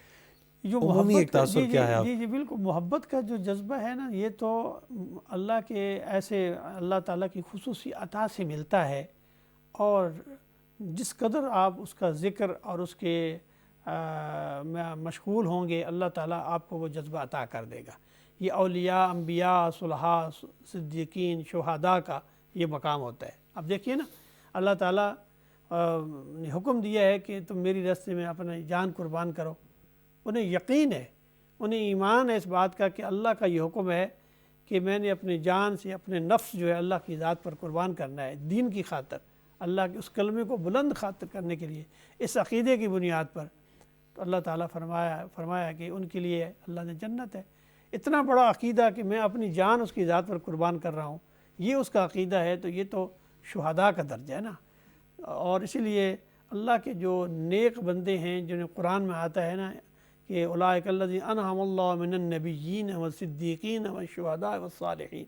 عمومی ایک تاثر کیا ہے آپ؟ جی بالکل. محبت کا جو جذبہ ہے نا یہ تو اللہ کے ایسے اللہ تعالیٰ کی خصوصی عطا سے ملتا ہے، اور جس قدر آپ اس کا ذکر اور اس کے مشغول ہوں گے اللہ تعالیٰ آپ کو وہ جذبہ عطا کر دے گا. یہ اولیاء، انبیاء، صلحاء، صدیقین، شہداء کا یہ مقام ہوتا ہے. اب دیکھیے نا اللہ تعالیٰ نے حکم دیا ہے کہ تم میری راستے میں اپنا جان قربان کرو. انہیں یقین ہے، انہیں ایمان ہے اس بات کا کہ اللہ کا یہ حکم ہے کہ میں نے اپنے جان سے اپنے نفس جو ہے اللہ کی ذات پر قربان کرنا ہے، دین کی خاطر، اللہ کے اس کلمے کو بلند خاطر کرنے کے لیے، اس عقیدے کی بنیاد پر. تو اللہ تعالیٰ فرمایا کہ ان کے لیے اللہ نے جنت ہے. اتنا بڑا عقیدہ کہ میں اپنی جان اس کی ذات پر قربان کر رہا ہوں، یہ اس کا عقیدہ ہے. تو یہ تو شہداء کا درجہ ہے نا. اور اسی لیے اللہ کے جو نیک بندے ہیں جنہیں قرآن میں آتا ہے نا کہ اولئک الذین انعم اللہ من النبیین والصدیقین والشہداء والصالحین،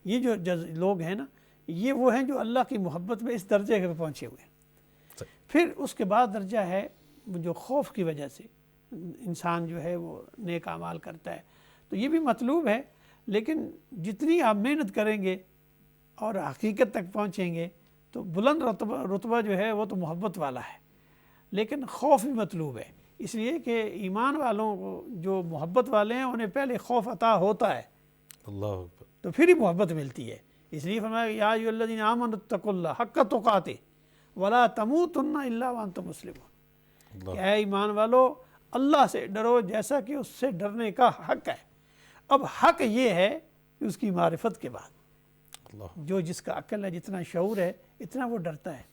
یہ جو لوگ ہیں نا یہ وہ ہیں جو اللہ کی محبت میں اس درجے پہ پہنچے ہوئے ہیں. پھر اس کے بعد درجہ ہے جو خوف کی وجہ سے انسان جو ہے وہ نیک اعمال کرتا ہے. تو یہ بھی مطلوب ہے، لیکن جتنی آپ محنت کریں گے اور حقیقت تک پہنچیں گے تو بلند رتبہ جو ہے وہ تو محبت والا ہے، لیکن خوف بھی مطلوب ہے. اس لیے کہ ایمان والوں کو جو محبت والے ہیں انہیں پہلے خوف عطا ہوتا ہے، اللہ اکبر، تو پھر ہی محبت ملتی ہے. اس لیے فرمایا یا ایھا الذین آمنوا اتقوا اللہ حق تقاتہ ولا تموتن الا وانتم مسلمون. کہ اے ایمان والو اللہ سے ڈرو جیسا کہ اس سے ڈرنے کا حق ہے. اب حق یہ ہے کہ اس کی معرفت کے بعد جو جس کا عقل ہے، جتنا شعور ہے، اتنا وہ ڈرتا ہے.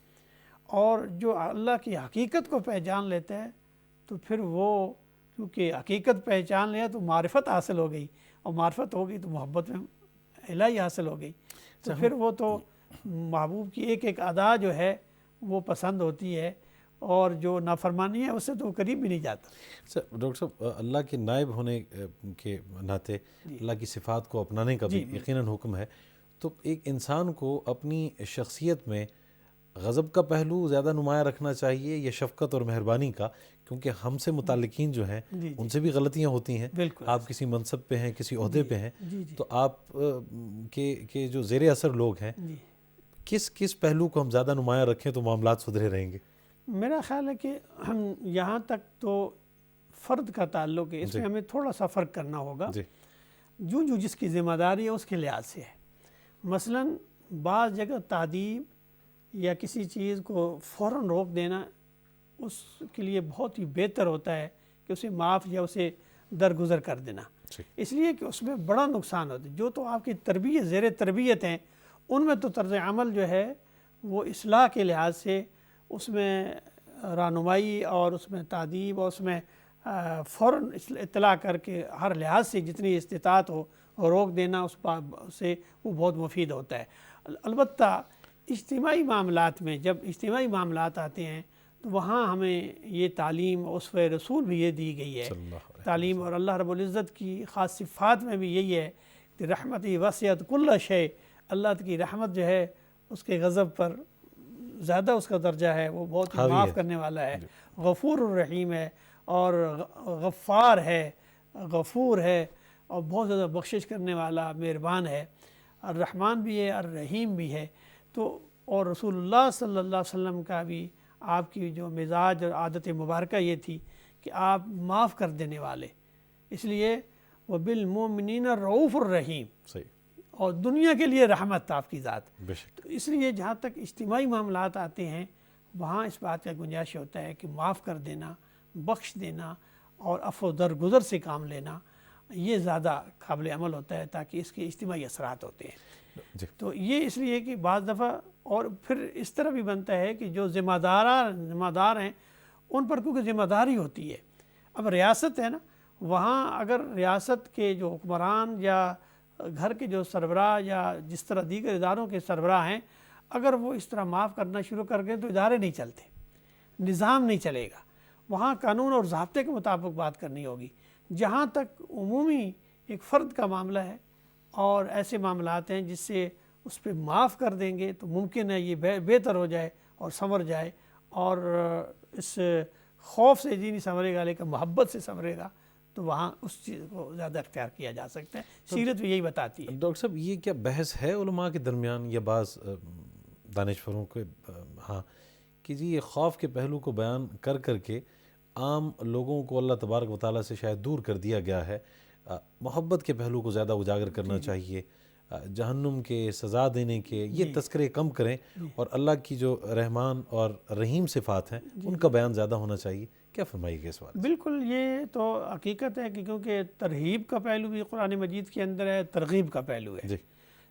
اور جو اللہ کی حقیقت کو پہچان لیتا ہے تو پھر وہ کیونکہ حقیقت پہچان لیا تو معرفت حاصل ہو گئی، اور معرفت ہو گئی تو محبت میں الہی حاصل ہو گئی. تو پھر وہ تو محبوب کی ایک ایک ادا جو ہے وہ پسند ہوتی ہے، اور جو نافرمانی ہے اس سے تو قریب بھی نہیں جاتا. ڈاکٹر صاحب، اللہ کے نائب ہونے کے ناطے اللہ کی صفات کو اپنانے کا بھی یقیناً حکم ہے. تو ایک انسان کو اپنی شخصیت میں غضب کا پہلو زیادہ نمایاں رکھنا چاہیے یا شفقت اور مہربانی کا؟ کیونکہ ہم سے متعلقین جو ہیں ان سے بھی غلطیاں ہوتی ہیں. آپ کسی منصب پہ ہیں، کسی عہدے پہ ہیں، تو آپ کے جو زیر اثر لوگ ہیں، کس پہلو کو ہم زیادہ نمایاں رکھیں تو معاملات سدھرے رہیں گے؟ میرا خیال ہے کہ ہم یہاں تک تو فرد کا تعلق ہے، اس میں ہمیں تھوڑا سا فرق کرنا ہوگا. جو جس کی ذمہ داری ہے اس کے لحاظ سے ہے. مثلاً بعض جگہ تعدیب یا کسی چیز کو فوراً روک دینا اس کے لیے بہت ہی بہتر ہوتا ہے کہ اسے معاف یا اسے درگزر کر دینا، اس لیے کہ اس میں بڑا نقصان ہوتا ہے. جو تو آپ کی تربیت زیر تربیت ہیں ان میں تو طرز عمل جو ہے وہ اصلاح کے لحاظ سے اس میں رہنمائی اور اس میں تعدیب اور اس میں فوراً اطلاع کر کے ہر لحاظ سے جتنی استطاعت ہو روک دینا اس سے وہ بہت مفید ہوتا ہے. البتہ اجتماعی معاملات میں جب اجتماعی معاملات آتے ہیں تو وہاں ہمیں یہ تعلیم اسوہ رسول بھی یہ دی گئی ہے تعلیم، اور اللہ رب العزت کی خاص صفات میں بھی یہی ہے کہ رحمتی وسعت کل شے. اللہ کی رحمت جو ہے اس کے غضب پر زیادہ اس کا درجہ ہے، وہ بہت ہی معاف کرنے والا ہے، غفور الرحیم ہے، اور غفار ہے، غفور ہے، اور بہت زیادہ بخشش کرنے والا مہربان ہے. الرحمن بھی ہے، الرحیم بھی ہے. تو اور رسول اللہ صلی اللہ علیہ وسلم کا بھی آپ کی جو مزاج اور عادت مبارکہ یہ تھی کہ آپ معاف کر دینے والے، اس لیے وہ بالمؤمنین رؤوف الرحیم، اور دنیا کے لیے رحمت آپ کی ذات. تو اس لیے جہاں تک اجتماعی معاملات آتے ہیں وہاں اس بات کا گنجائش ہوتا ہے کہ معاف کر دینا، بخش دینا اور عفو درگزر سے کام لینا یہ زیادہ قابل عمل ہوتا ہے، تاکہ اس کے اجتماعی اثرات ہوتے ہیں. تو یہ اس لیے کہ بعض دفعہ اور پھر اس طرح بھی بنتا ہے کہ جو ذمہ دار ہیں ان پر کیونکہ ذمہ داری ہوتی ہے. اب ریاست ہے نا، وہاں اگر ریاست کے جو حکمران یا گھر کے جو سربراہ یا جس طرح دیگر اداروں کے سربراہ ہیں، اگر وہ اس طرح معاف کرنا شروع کر دیں تو ادارے نہیں چلتے، نظام نہیں چلے گا. وہاں قانون اور ضابطے کے مطابق بات کرنی ہوگی. جہاں تک عمومی ایک فرد کا معاملہ ہے اور ایسے معاملات ہیں جس سے اس پہ معاف کر دیں گے تو ممکن ہے یہ بہتر ہو جائے اور سنور جائے، اور اس خوف سے جی نہیں سنورے گا لیکن محبت سے سنورے گا، تو وہاں اس چیز کو زیادہ اختیار کیا جا سکتا ہے. سیرت بھی یہی بتاتی ہے. ڈاکٹر صاحب، یہ کیا بحث ہے علماء کے درمیان یا بعض دانشوروں کے ہاں کہ جی یہ خوف کے پہلو کو بیان کر کے عام لوگوں کو اللہ تبارک و تعالیٰ سے شاید دور کر دیا گیا ہے، محبت کے پہلو کو زیادہ اجاگر کرنا چاہیے، جہنم کے سزا دینے کے یہ تذکرے کم کریں، اور اللہ کی جو رحمان اور رحیم صفات ہیں ان کا بیان زیادہ ہونا چاہیے؟ کیا فرمائیے گا اس بات؟ بالکل، یہ تو حقیقت ہے کہ کیونکہ ترغیب کا پہلو بھی قرآن مجید کے اندر ہے، ترغیب کا پہلو ہے.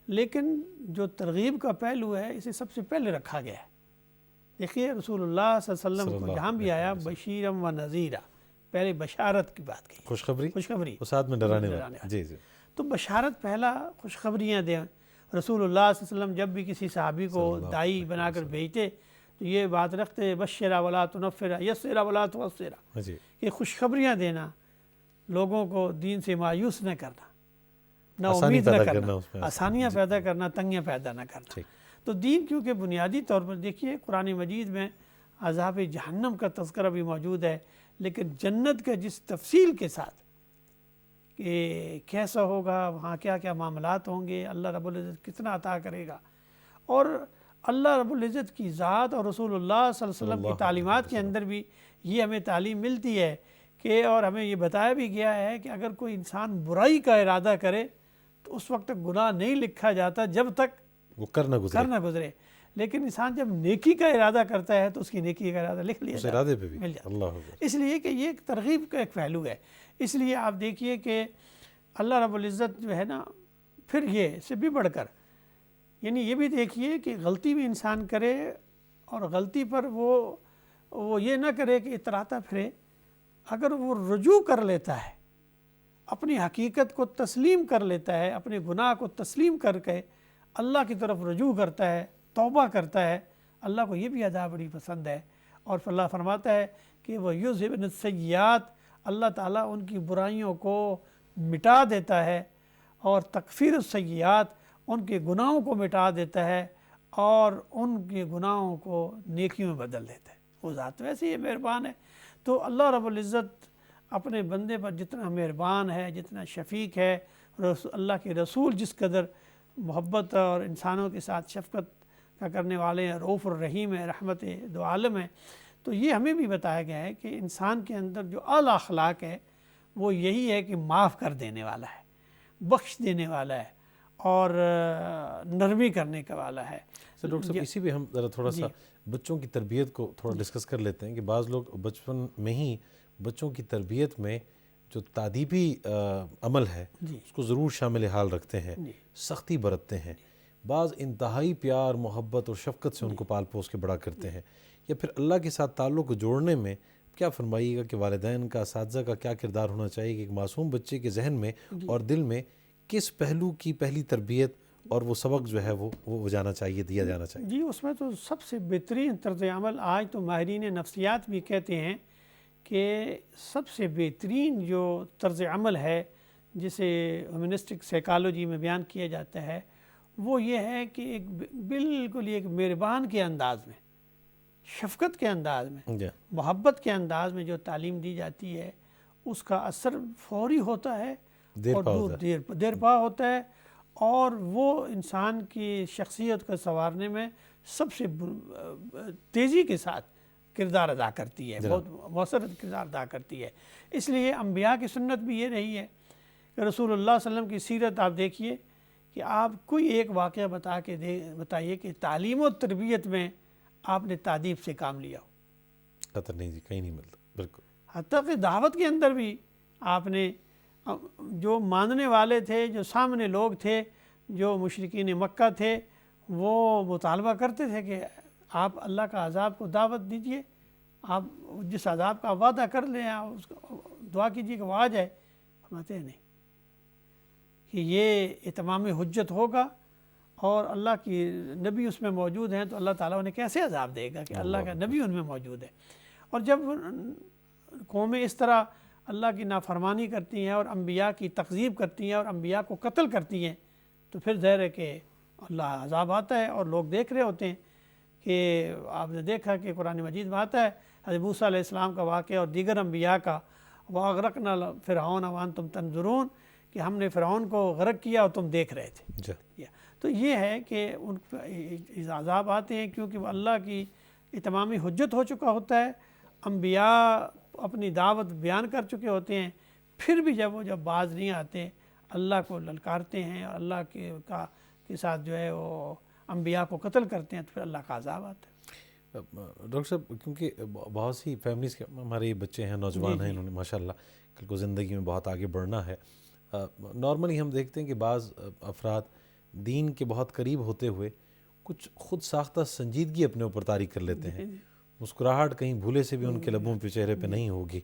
لیکن جو ترغیب کا پہلو ہے اسے سب سے پہلے رکھا گیا ہے. دیکھیے رسول اللہ صلی اللہ علیہ وسلم کو جہاں بھی آیا بشیرم و نذیرہ، پہلے بشارت کی بات کی، خوشخبری، ساتھ میں ڈرانے والا. جی جی. تو بشارت پہلا خوشخبریاں دیں. رسول اللہ صلی اللہ علیہ وسلم جب بھی کسی صحابی کو دائی بنا کر بھیجتے تو یہ بات رکھتے بشرا ولا تنفرا یسرا ولا تعسرا، کہ خوشخبریاں دینا، لوگوں کو دین سے مایوس نہ کرنا، نہ امید نہ کرنا، آسانیاں پیدا کرنا، تنگیاں پیدا نہ کرنا. تو دین کیونکہ بنیادی طور پر دیکھیے قرآن مجید میں عذاب جہنم کا تذکرہ بھی موجود ہے، لیکن جنت کے جس تفصیل کے ساتھ کہ کیسا ہوگا، وہاں کیا کیا معاملات ہوں گے، اللہ رب العزت کتنا عطا کرے گا، اور اللہ رب العزت کی ذات اور رسول اللہ صلی اللہ علیہ وسلم کی تعلیمات کے اندر بھی یہ ہمیں تعلیم ملتی ہے کہ، اور ہمیں یہ بتایا بھی گیا ہے کہ اگر کوئی انسان برائی کا ارادہ کرے تو اس وقت تک گناہ نہیں لکھا جاتا جب تک وہ کرنا گزرے، لیکن انسان جب نیکی کا ارادہ کرتا ہے تو اس کی نیکی کا ارادہ لکھ لیا جاتا ہے، مل جاتا ہے. اس لیے کہ یہ ایک ترغیب کا ایک پہلو ہے. اس لیے آپ دیکھیے کہ اللہ رب العزت جو ہے نا، پھر یہ اس سے بھی بڑھ کر یعنی یہ بھی دیکھیے کہ غلطی بھی انسان کرے اور غلطی پر وہ یہ نہ کرے کہ اتراتا پھرے. اگر وہ رجوع کر لیتا ہے، اپنی حقیقت کو تسلیم کر لیتا ہے، اپنے گناہ کو تسلیم کر کے اللہ کی طرف رجوع کرتا ہے، توبہ کرتا ہے، اللہ کو یہ بھی ادا بڑی پسند ہے. اور پھر اللہ فرماتا ہے کہ وہ یذھبن السیئات، اللہ تعالیٰ ان کی برائیوں کو مٹا دیتا ہے، اور تکفیر السیئات، ان کے گناہوں کو مٹا دیتا ہے اور ان کے گناہوں کو نیکیوں میں بدل دیتا ہے. وہ ذات ویسے ہی مہربان ہے. تو اللہ رب العزت اپنے بندے پر جتنا مہربان ہے، جتنا شفیق ہے، اللہ کے رسول جس قدر محبت اور انسانوں کے ساتھ شفقت کا کرنے والے ہیں، رؤوف الرحیم ہے، رحمت دو عالم ہے. تو یہ ہمیں بھی بتایا گیا ہے کہ انسان کے اندر جو اعلیٰ اخلاق ہے وہ یہی ہے کہ معاف کر دینے والا ہے، بخش دینے والا ہے اور نرمی کرنے کا والا ہے. ڈاکٹر صاحب اسی پہ ہم ذرا تھوڑا سا بچوں کی تربیت کو تھوڑا ڈسکس کر لیتے ہیں کہ بعض لوگ بچپن میں ہی بچوں کی تربیت میں جو تادیبی عمل ہے اس کو ضرور شامل حال رکھتے ہیں، سختی برتتے ہیں، بعض انتہائی پیار محبت اور شفقت سے ان کو پال پوس کے بڑا کرتے ہیں. یا پھر اللہ کے ساتھ تعلق کو جوڑنے میں کیا فرمائیے گا کہ والدین کا، اساتذہ کا کیا کردار ہونا چاہیے کہ ایک معصوم بچے کے ذہن میں اور دل میں کس پہلو کی پہلی تربیت اور وہ سبق جو ہے وہ جانا چاہیے، دیا جانا چاہیے؟ جی اس میں تو سب سے بہترین طرز عمل، آج تو ماہرین نفسیات بھی کہتے ہیں کہ سب سے بہترین جو طرز عمل ہے جسے ہیومنسٹک سائیکالوجی میں بیان کیا جاتا ہے وہ یہ ہے کہ ایک بالکل ایک مہربان کے انداز میں، شفقت کے انداز میں، محبت کے انداز میں جو تعلیم دی جاتی ہے اس کا اثر فوری ہوتا ہے اور دیر پا ہوتا ہے، اور وہ انسان کی شخصیت کو سنوارنے میں سب سے تیزی کے ساتھ کردار ادا کرتی ہے، بہت مؤثر کردار ادا کرتی ہے. اس لیے انبیاء کی سنت بھی یہ رہی ہے کہ رسول اللہ صلی اللہ علیہ وسلم کی سیرت آپ دیکھیے کہ آپ کوئی ایک واقعہ بتائیے کہ تعلیم و تربیت میں آپ نے تادیب سے کام لیا ہو. قطر نہیں جی، کہیں نہیں ملتا. بالکل. حتیٰ کہ دعوت کے اندر بھی آپ نے جو ماننے والے تھے، جو سامنے لوگ تھے، جو مشرکین مکہ تھے، وہ مطالبہ کرتے تھے کہ آپ اللہ کا عذاب کو دعوت دیجئے، آپ جس عذاب کا وعدہ کر لیں آپ اس کو دعا کیجئے کہ وہ آ جائے. فرماتے ہیں نہیں، کہ یہ اتمام حجت ہوگا اور اللہ کی نبی اس میں موجود ہیں تو اللہ تعالیٰ انہیں کیسے عذاب دے گا کہ اللہ کا نبی ان میں موجود ہے. اور جب قومیں اس طرح اللہ کی نافرمانی کرتی ہیں اور انبیاء کی تکذیب کرتی ہیں اور انبیاء کو قتل کرتی ہیں تو پھر ظاہر ہے کہ اللہ عذاب آتا ہے اور لوگ دیکھ رہے ہوتے ہیں. کہ آپ نے دیکھا کہ قرآن مجید میں آتا ہے حضرت موسیٰ علیہ السلام کا واقعہ اور دیگر انبیاء کا، وَأَغْرَقْنَا فِرْعَوْنَ وَأَنْتُمْ تَنْظُرُونَ، کہ ہم نے فرعون کو غرق کیا اور تم دیکھ رہے تھے. تو یہ ہے کہ ان پر عذاب آتے ہیں کیونکہ وہ اللہ کی اتمامی حجت ہو چکا ہوتا ہے، انبیاء اپنی دعوت بیان کر چکے ہوتے ہیں، پھر بھی جب باز نہیں آتے اللہ کو للکارتے ہیں اور اللہ کے ساتھ جو ہے وہ انبیاء کو قتل کرتے ہیں تو پھر اللہ کا عذاب آتا ہے. ڈاکٹر صاحب کیونکہ بہت سی فیملیز کے ہمارے بچے ہیں، نوجوان ہیں، انہوں نے ماشاءاللہ کل کو زندگی میں بہت آگے بڑھنا ہے. نارملی ہم دیکھتے ہیں کہ بعض افراد دین کے بہت قریب ہوتے ہوئے کچھ خود ساختہ سنجیدگی اپنے اوپر طاری کر لیتے ہیں. مسکراہٹ کہیں بھولے سے بھی ان کے لبوں پہ، چہرے پہ نہیں ہوگی.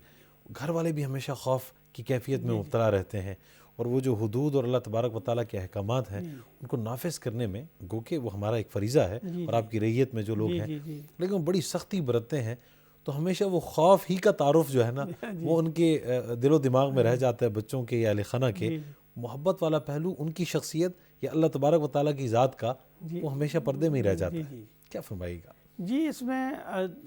گھر والے بھی ہمیشہ خوف کی کیفیت میں مبتلا رہتے ہیں، اور وہ جو حدود اور اللہ تبارک و تعالیٰ کے احکامات ہیں ان کو نافذ کرنے میں گو کہ وہ ہمارا ایک فریضہ ہے اور آپ کی رعیت میں جو لوگ ہیں لیکن وہ بڑی سختی برتتے ہیں، تو ہمیشہ وہ خوف ہی کا تعارف جو ہے نا وہ ان کے دل و دماغ میں رہ جاتا ہے، بچوں کے یا اہل خانہ کے. محبت والا پہلو ان کی شخصیت یا اللہ تبارک و تعالیٰ کی ذات کا وہ ہمیشہ پردے میں ہی رہ جاتا ہے. کیا فرمائیے گا؟ جی اس میں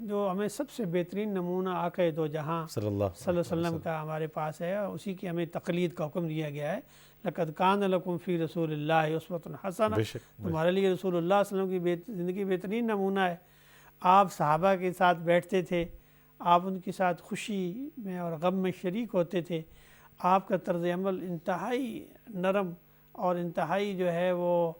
جو ہمیں سب سے بہترین نمونہ آقا دو جہاں صلی اللہ علیہ وسلم کا ہمارے پاس ہے، اسی کی ہمیں تقلید کا حکم دیا گیا ہے. لَقَدْ كَانَ لَكُمْ فِي رَسُولِ اللَّهِ أُسْوَةٌ حَسَنَةٌ، تمہارے لیے رسول اللہ صلی اللہ علیہ وسلم کی زندگی بہترین نمونہ ہے. آپ صحابہ کے ساتھ بیٹھتے تھے، آپ ان کے ساتھ خوشی میں اور غم میں شریک ہوتے تھے. آپ کا طرز عمل انتہائی نرم اور انتہائی جو ہے وہ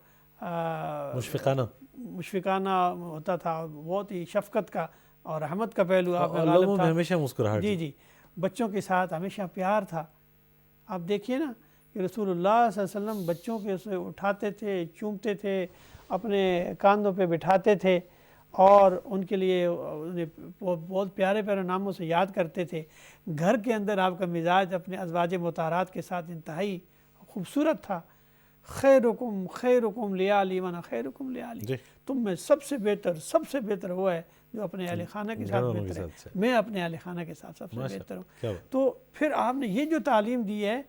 مشفقانہ ہوتا تھا، بہت ہی شفقت کا اور رحمت کا پہلو آپ میں غالب تھا. ہمیشہ مسکراہٹ. جی بچوں کے ساتھ ہمیشہ پیار تھا. آپ دیکھیے نا کہ رسول اللہ صلی اللہ علیہ وسلم بچوں کے اسے اٹھاتے تھے، چومتے تھے اپنے کاندھوں پہ بٹھاتے تھے اور ان کے لیے انہیں بہت پیارے پیارے ناموں سے یاد کرتے تھے۔ گھر کے اندر آپ کا مزاج اپنے ازواج مطہرات کے ساتھ انتہائی خوبصورت تھا۔ خیرکم خیرکم لیالی وانا خیرکم لیالی، تم میں سب سے بہتر وہ ہے جو اپنے اہل خانہ کے ساتھ بہتر ہے، میں اپنے اہل خانہ کے ساتھ سب سے بہتر ہوں۔ تو پھر آپ نے یہ جو تعلیم دی ہے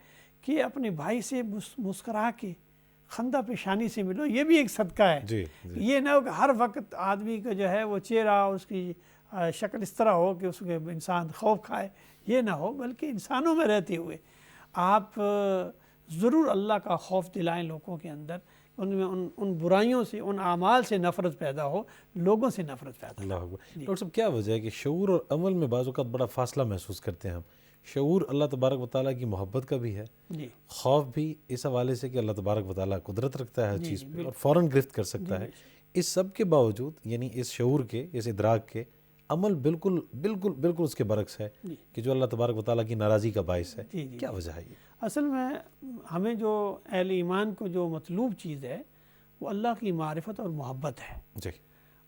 کہ اپنے بھائی سے مسکرا کے خندہ پیشانی سے ملو، یہ بھی ایک صدقہ ہے۔ یہ نہ ہو کہ ہر وقت آدمی کا جو ہے وہ چہرہ، اس کی شکل اس طرح ہو کہ اس کے انسان خوف کھائے، یہ نہ ہو، بلکہ انسانوں میں رہتے ہوئے آپ ضرور اللہ کا خوف دلائیں لوگوں کے اندر، ان میں ان برائیوں سے، ان اعمال سے نفرت پیدا ہو، لوگوں سے نفرت پیدا ہو۔ اللہ اکبر۔ ڈاکٹر صاحب کیا وجہ ہے کہ شعور اور عمل میں بعض اوقات بڑا فاصلہ محسوس کرتے ہیں ہم؟ شعور اللہ تبارک و تعالیٰ کی محبت کا بھی ہے، خوف بھی اس حوالے سے کہ اللہ تبارک و تعالیٰ قدرت رکھتا ہے ہر چیز پہ اور فوراً گرفت کر سکتا ہے۔ اس سب کے باوجود یعنی اس شعور کے، اس ادراک کے، عمل بالکل بالکل بالکل اس کے برعکس ہے کہ جو اللہ تبارک و تعالیٰ کی ناراضی کا باعث ہے۔ کیا وجہ ہے یہ؟ اصل میں ہمیں جو اہل ایمان کو جو مطلوب چیز ہے وہ اللہ کی معرفت اور محبت ہے۔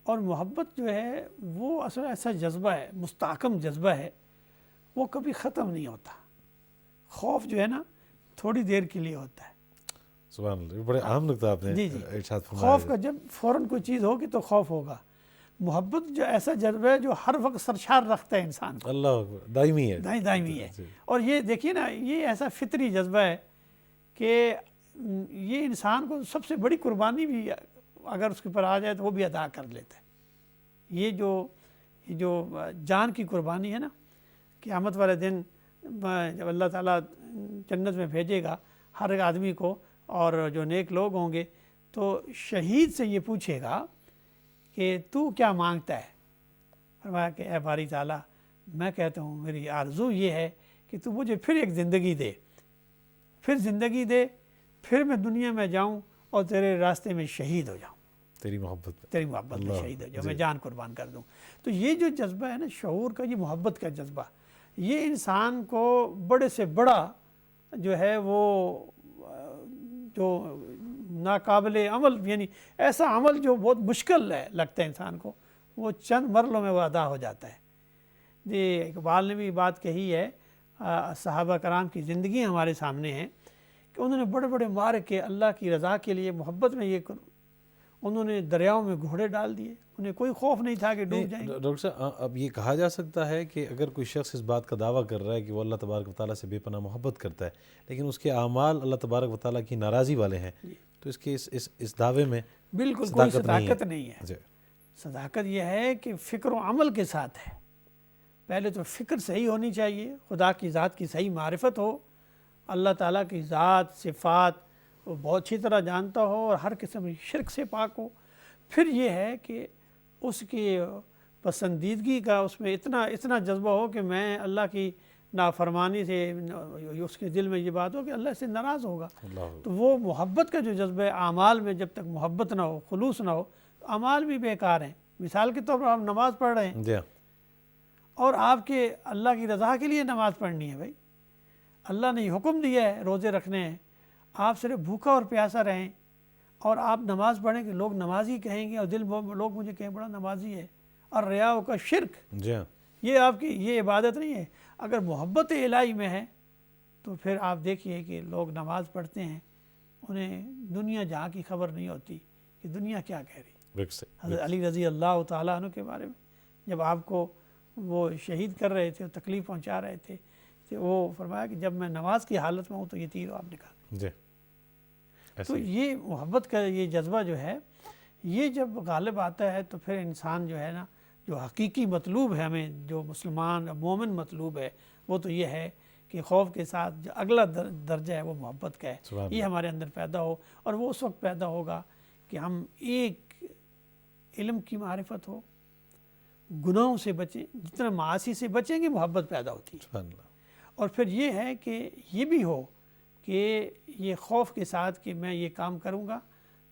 اور محبت جو ہے وہ اصل ایسا جذبہ ہے، مستحکم جذبہ ہے، وہ کبھی ختم نہیں ہوتا۔ خوف جو ہے نا تھوڑی دیر کے لیے ہوتا ہے۔ سبحان اللہ، بڑے اہم نقطہ آپ نے ارشاد فرمایا۔ خوف کا جب فوراً کوئی چیز ہوگی تو خوف ہوگا۔ محبت جو ایسا جذبہ ہے جو ہر وقت سرشار رکھتا ہے انسان کو، اللہ اکبر، دائمی ہے، دائمی ہے۔ اور یہ دیکھیے نا، یہ ایسا فطری جذبہ ہے کہ یہ انسان کو سب سے بڑی قربانی بھی اگر اس کے اوپر آ جائے تو وہ بھی ادا کر لیتا ہے۔ یہ جو جان کی قربانی ہے نا، قیامت والے دن جب اللہ تعالیٰ جنت میں بھیجے گا ہر ایک آدمی کو، اور جو نیک لوگ ہوں گے تو شہید سے یہ پوچھے گا کہ تو کیا مانگتا ہے؟ فرمایا کہ اے باری تعالیٰ، میں کہتا ہوں میری آرزو یہ ہے کہ تو مجھے پھر ایک زندگی دے، پھر میں دنیا میں جاؤں اور تیرے راستے میں شہید ہو جاؤں، تیری محبت میں شہید ہو جاؤں، میں جان قربان کر دوں۔ تو یہ جو جذبہ ہے نا شعور کا، یہ محبت کا جذبہ، یہ انسان کو بڑے سے بڑا جو ہے وہ جو ناقابل عمل، یعنی ایسا عمل جو بہت مشکل ہے لگتا ہے انسان کو، وہ چند مرلوں میں وہ ادا ہو جاتا ہے۔ اقبال نے بھی بات کہی ہے، صحابہ کرام کی زندگی ہمارے سامنے ہیں کہ انہوں نے بڑے بڑے معرکے اللہ کی رضا کے لیے محبت میں انہوں نے دریاؤں میں گھوڑے ڈال دیے، انہیں کوئی خوف نہیں تھا کہ ڈوب جائیں گے۔ ڈاکٹر صاحب اب یہ کہا جا سکتا ہے کہ اگر کوئی شخص اس بات کا دعویٰ کر رہا ہے کہ وہ اللہ تبارک و تعالیٰ سے بے پناہ محبت کرتا ہے، لیکن اس کے اعمال اللہ تبارک و تعالیٰ کی ناراضی والے ہیں، تو اس کے اس دعوے میں بالکل کوئی صداقت نہیں ہے۔ صداقت یہ ہے کہ فکر و عمل کے ساتھ ہے۔ پہلے تو فکر صحیح ہونی چاہیے، خدا کی ذات کی صحیح معرفت ہو، اللہ تعالیٰ کی ذات صفات وہ بہت اچھی طرح جانتا ہو اور ہر قسم کی شرک سے پاک ہو۔ پھر یہ ہے کہ اس کی پسندیدگی کا اس میں اتنا جذبہ ہو کہ میں اللہ کی نافرمانی سے اس کے دل میں یہ بات ہو کہ اللہ سے ناراض ہوگا۔ تو وہ محبت کا جو جذبہ ہے، اعمال میں جب تک محبت نہ ہو، خلوص نہ ہو، اعمال بھی بیکار ہیں۔ مثال کے طور پر آپ نماز پڑھ رہے ہیں اور آپ کے اللہ کی رضا کے لیے نماز پڑھنی ہے، بھائی اللہ نے حکم دیا ہے روزے رکھنے ہیں، آپ صرف بھوکا اور پیاسا رہیں اور آپ نماز پڑھیں کہ لوگ نمازی کہیں گے اور دل لوگ مجھے کہیں بڑا نمازی ہے، اور ریاء کا شرک، یہ آپ کی یہ عبادت نہیں ہے۔ اگر محبت الہی میں ہے تو پھر آپ دیکھیے کہ لوگ نماز پڑھتے ہیں، انہیں دنیا جہاں کی خبر نہیں ہوتی کہ دنیا کیا کہہ رہی۔ حضرت علی رضی اللہ تعالیٰ عنہ کے بارے میں جب آپ کو وہ شہید کر رہے تھے، تکلیف پہنچا رہے تھے، تو وہ فرمایا کہ جب میں نماز کی حالت میں ہوں تو یہ تیر آپ نکال۔ تو یہ محبت کا یہ جذبہ جو ہے، یہ جب غالب آتا ہے تو پھر انسان جو ہے نا، جو حقیقی مطلوب ہے ہمیں، جو مسلمان مومن مطلوب ہے، وہ تو یہ ہے کہ خوف کے ساتھ جو اگلا درجہ ہے وہ محبت کا ہے، یہ ہمارے اندر پیدا ہو۔ اور وہ اس وقت پیدا ہوگا کہ ہم ایک علم کی معرفت ہو، گناہوں سے بچیں، جتنا معاصی سے بچیں گے محبت پیدا ہوتی ہے۔ اور پھر یہ ہے کہ یہ بھی ہو کہ یہ خوف کے ساتھ کہ میں یہ کام کروں گا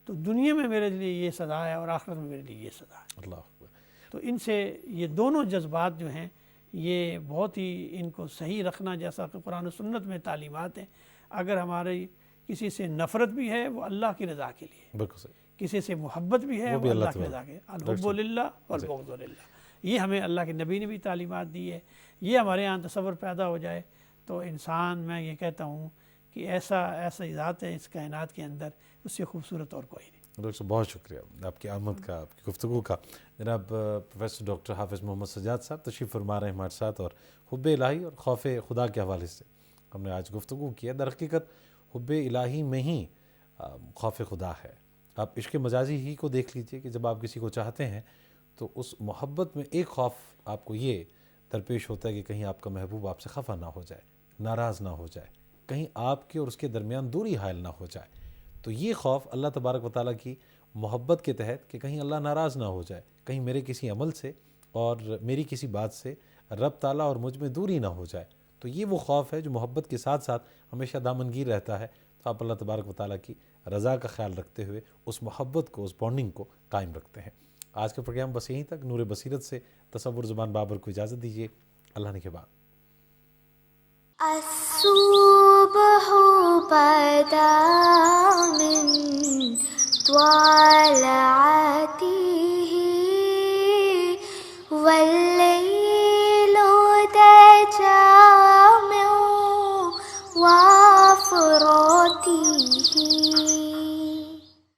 تو دنیا میں میرے لیے یہ سزا ہے اور آخرت میں میرے لیے یہ سزا ہے۔ تو ان سے یہ دونوں جذبات جو ہیں یہ بہت ہی ان کو صحیح رکھنا، جیسا کہ قرآن و سنت میں تعلیمات ہیں۔ اگر ہمارے کسی سے نفرت بھی ہے وہ اللہ کی رضا کے لیے، کسی سے محبت بھی ہے وہ اللہ کی رضا کے، الحب للہ والبغض للہ، یہ ہمیں اللہ کے نبی نے بھی تعلیمات دی ہے۔ یہ ہمارے یہاں تصور پیدا ہو جائے تو انسان، میں یہ کہتا ہوں کہ ایسا ذات ہے اس کائنات کے اندر، اس سے خوبصورت اور کوئی نہیں۔ ڈاکٹر صاحب بہت شکریہ آپ کی آمد کا، آپ کی گفتگو کا۔ جناب پروفیسر ڈاکٹر حافظ محمد سجاد صاحب تشریف فرما رہے ہیں ہمارے ساتھ، اور حب الہی اور خوف خدا کے حوالے سے ہم نے آج گفتگو کی ہے۔ در حقیقت حب الہی میں ہی خوف خدا ہے۔ آپ عشق مجازی ہی کو دیکھ لیجئے کہ جب آپ کسی کو چاہتے ہیں تو اس محبت میں ایک خوف آپ کو یہ درپیش ہوتا ہے کہ کہیں آپ کا محبوب آپ سے خفا نہ ہو جائے، ناراض نہ ہو جائے، کہیں آپ کے اور اس کے درمیان دوری حائل نہ ہو جائے۔ تو یہ خوف اللہ تبارک و تعالیٰ کی محبت کے تحت کہ کہیں اللہ ناراض نہ ہو جائے، کہیں میرے کسی عمل سے اور میری کسی بات سے رب تعالیٰ اور مجھ میں دوری نہ ہو جائے، تو یہ وہ خوف ہے جو محبت کے ساتھ ساتھ ہمیشہ دامنگیر رہتا ہے۔ تو آپ اللہ تبارک و تعالیٰ کی رضا کا خیال رکھتے ہوئے اس محبت کو، اس بانڈنگ کو قائم رکھتے ہیں۔ آج کا پروگرام بس یہیں تک۔ نور بصیرت سے تصور زبان بابر کو اجازت دیجیے۔ اللہ نے کے بعد السور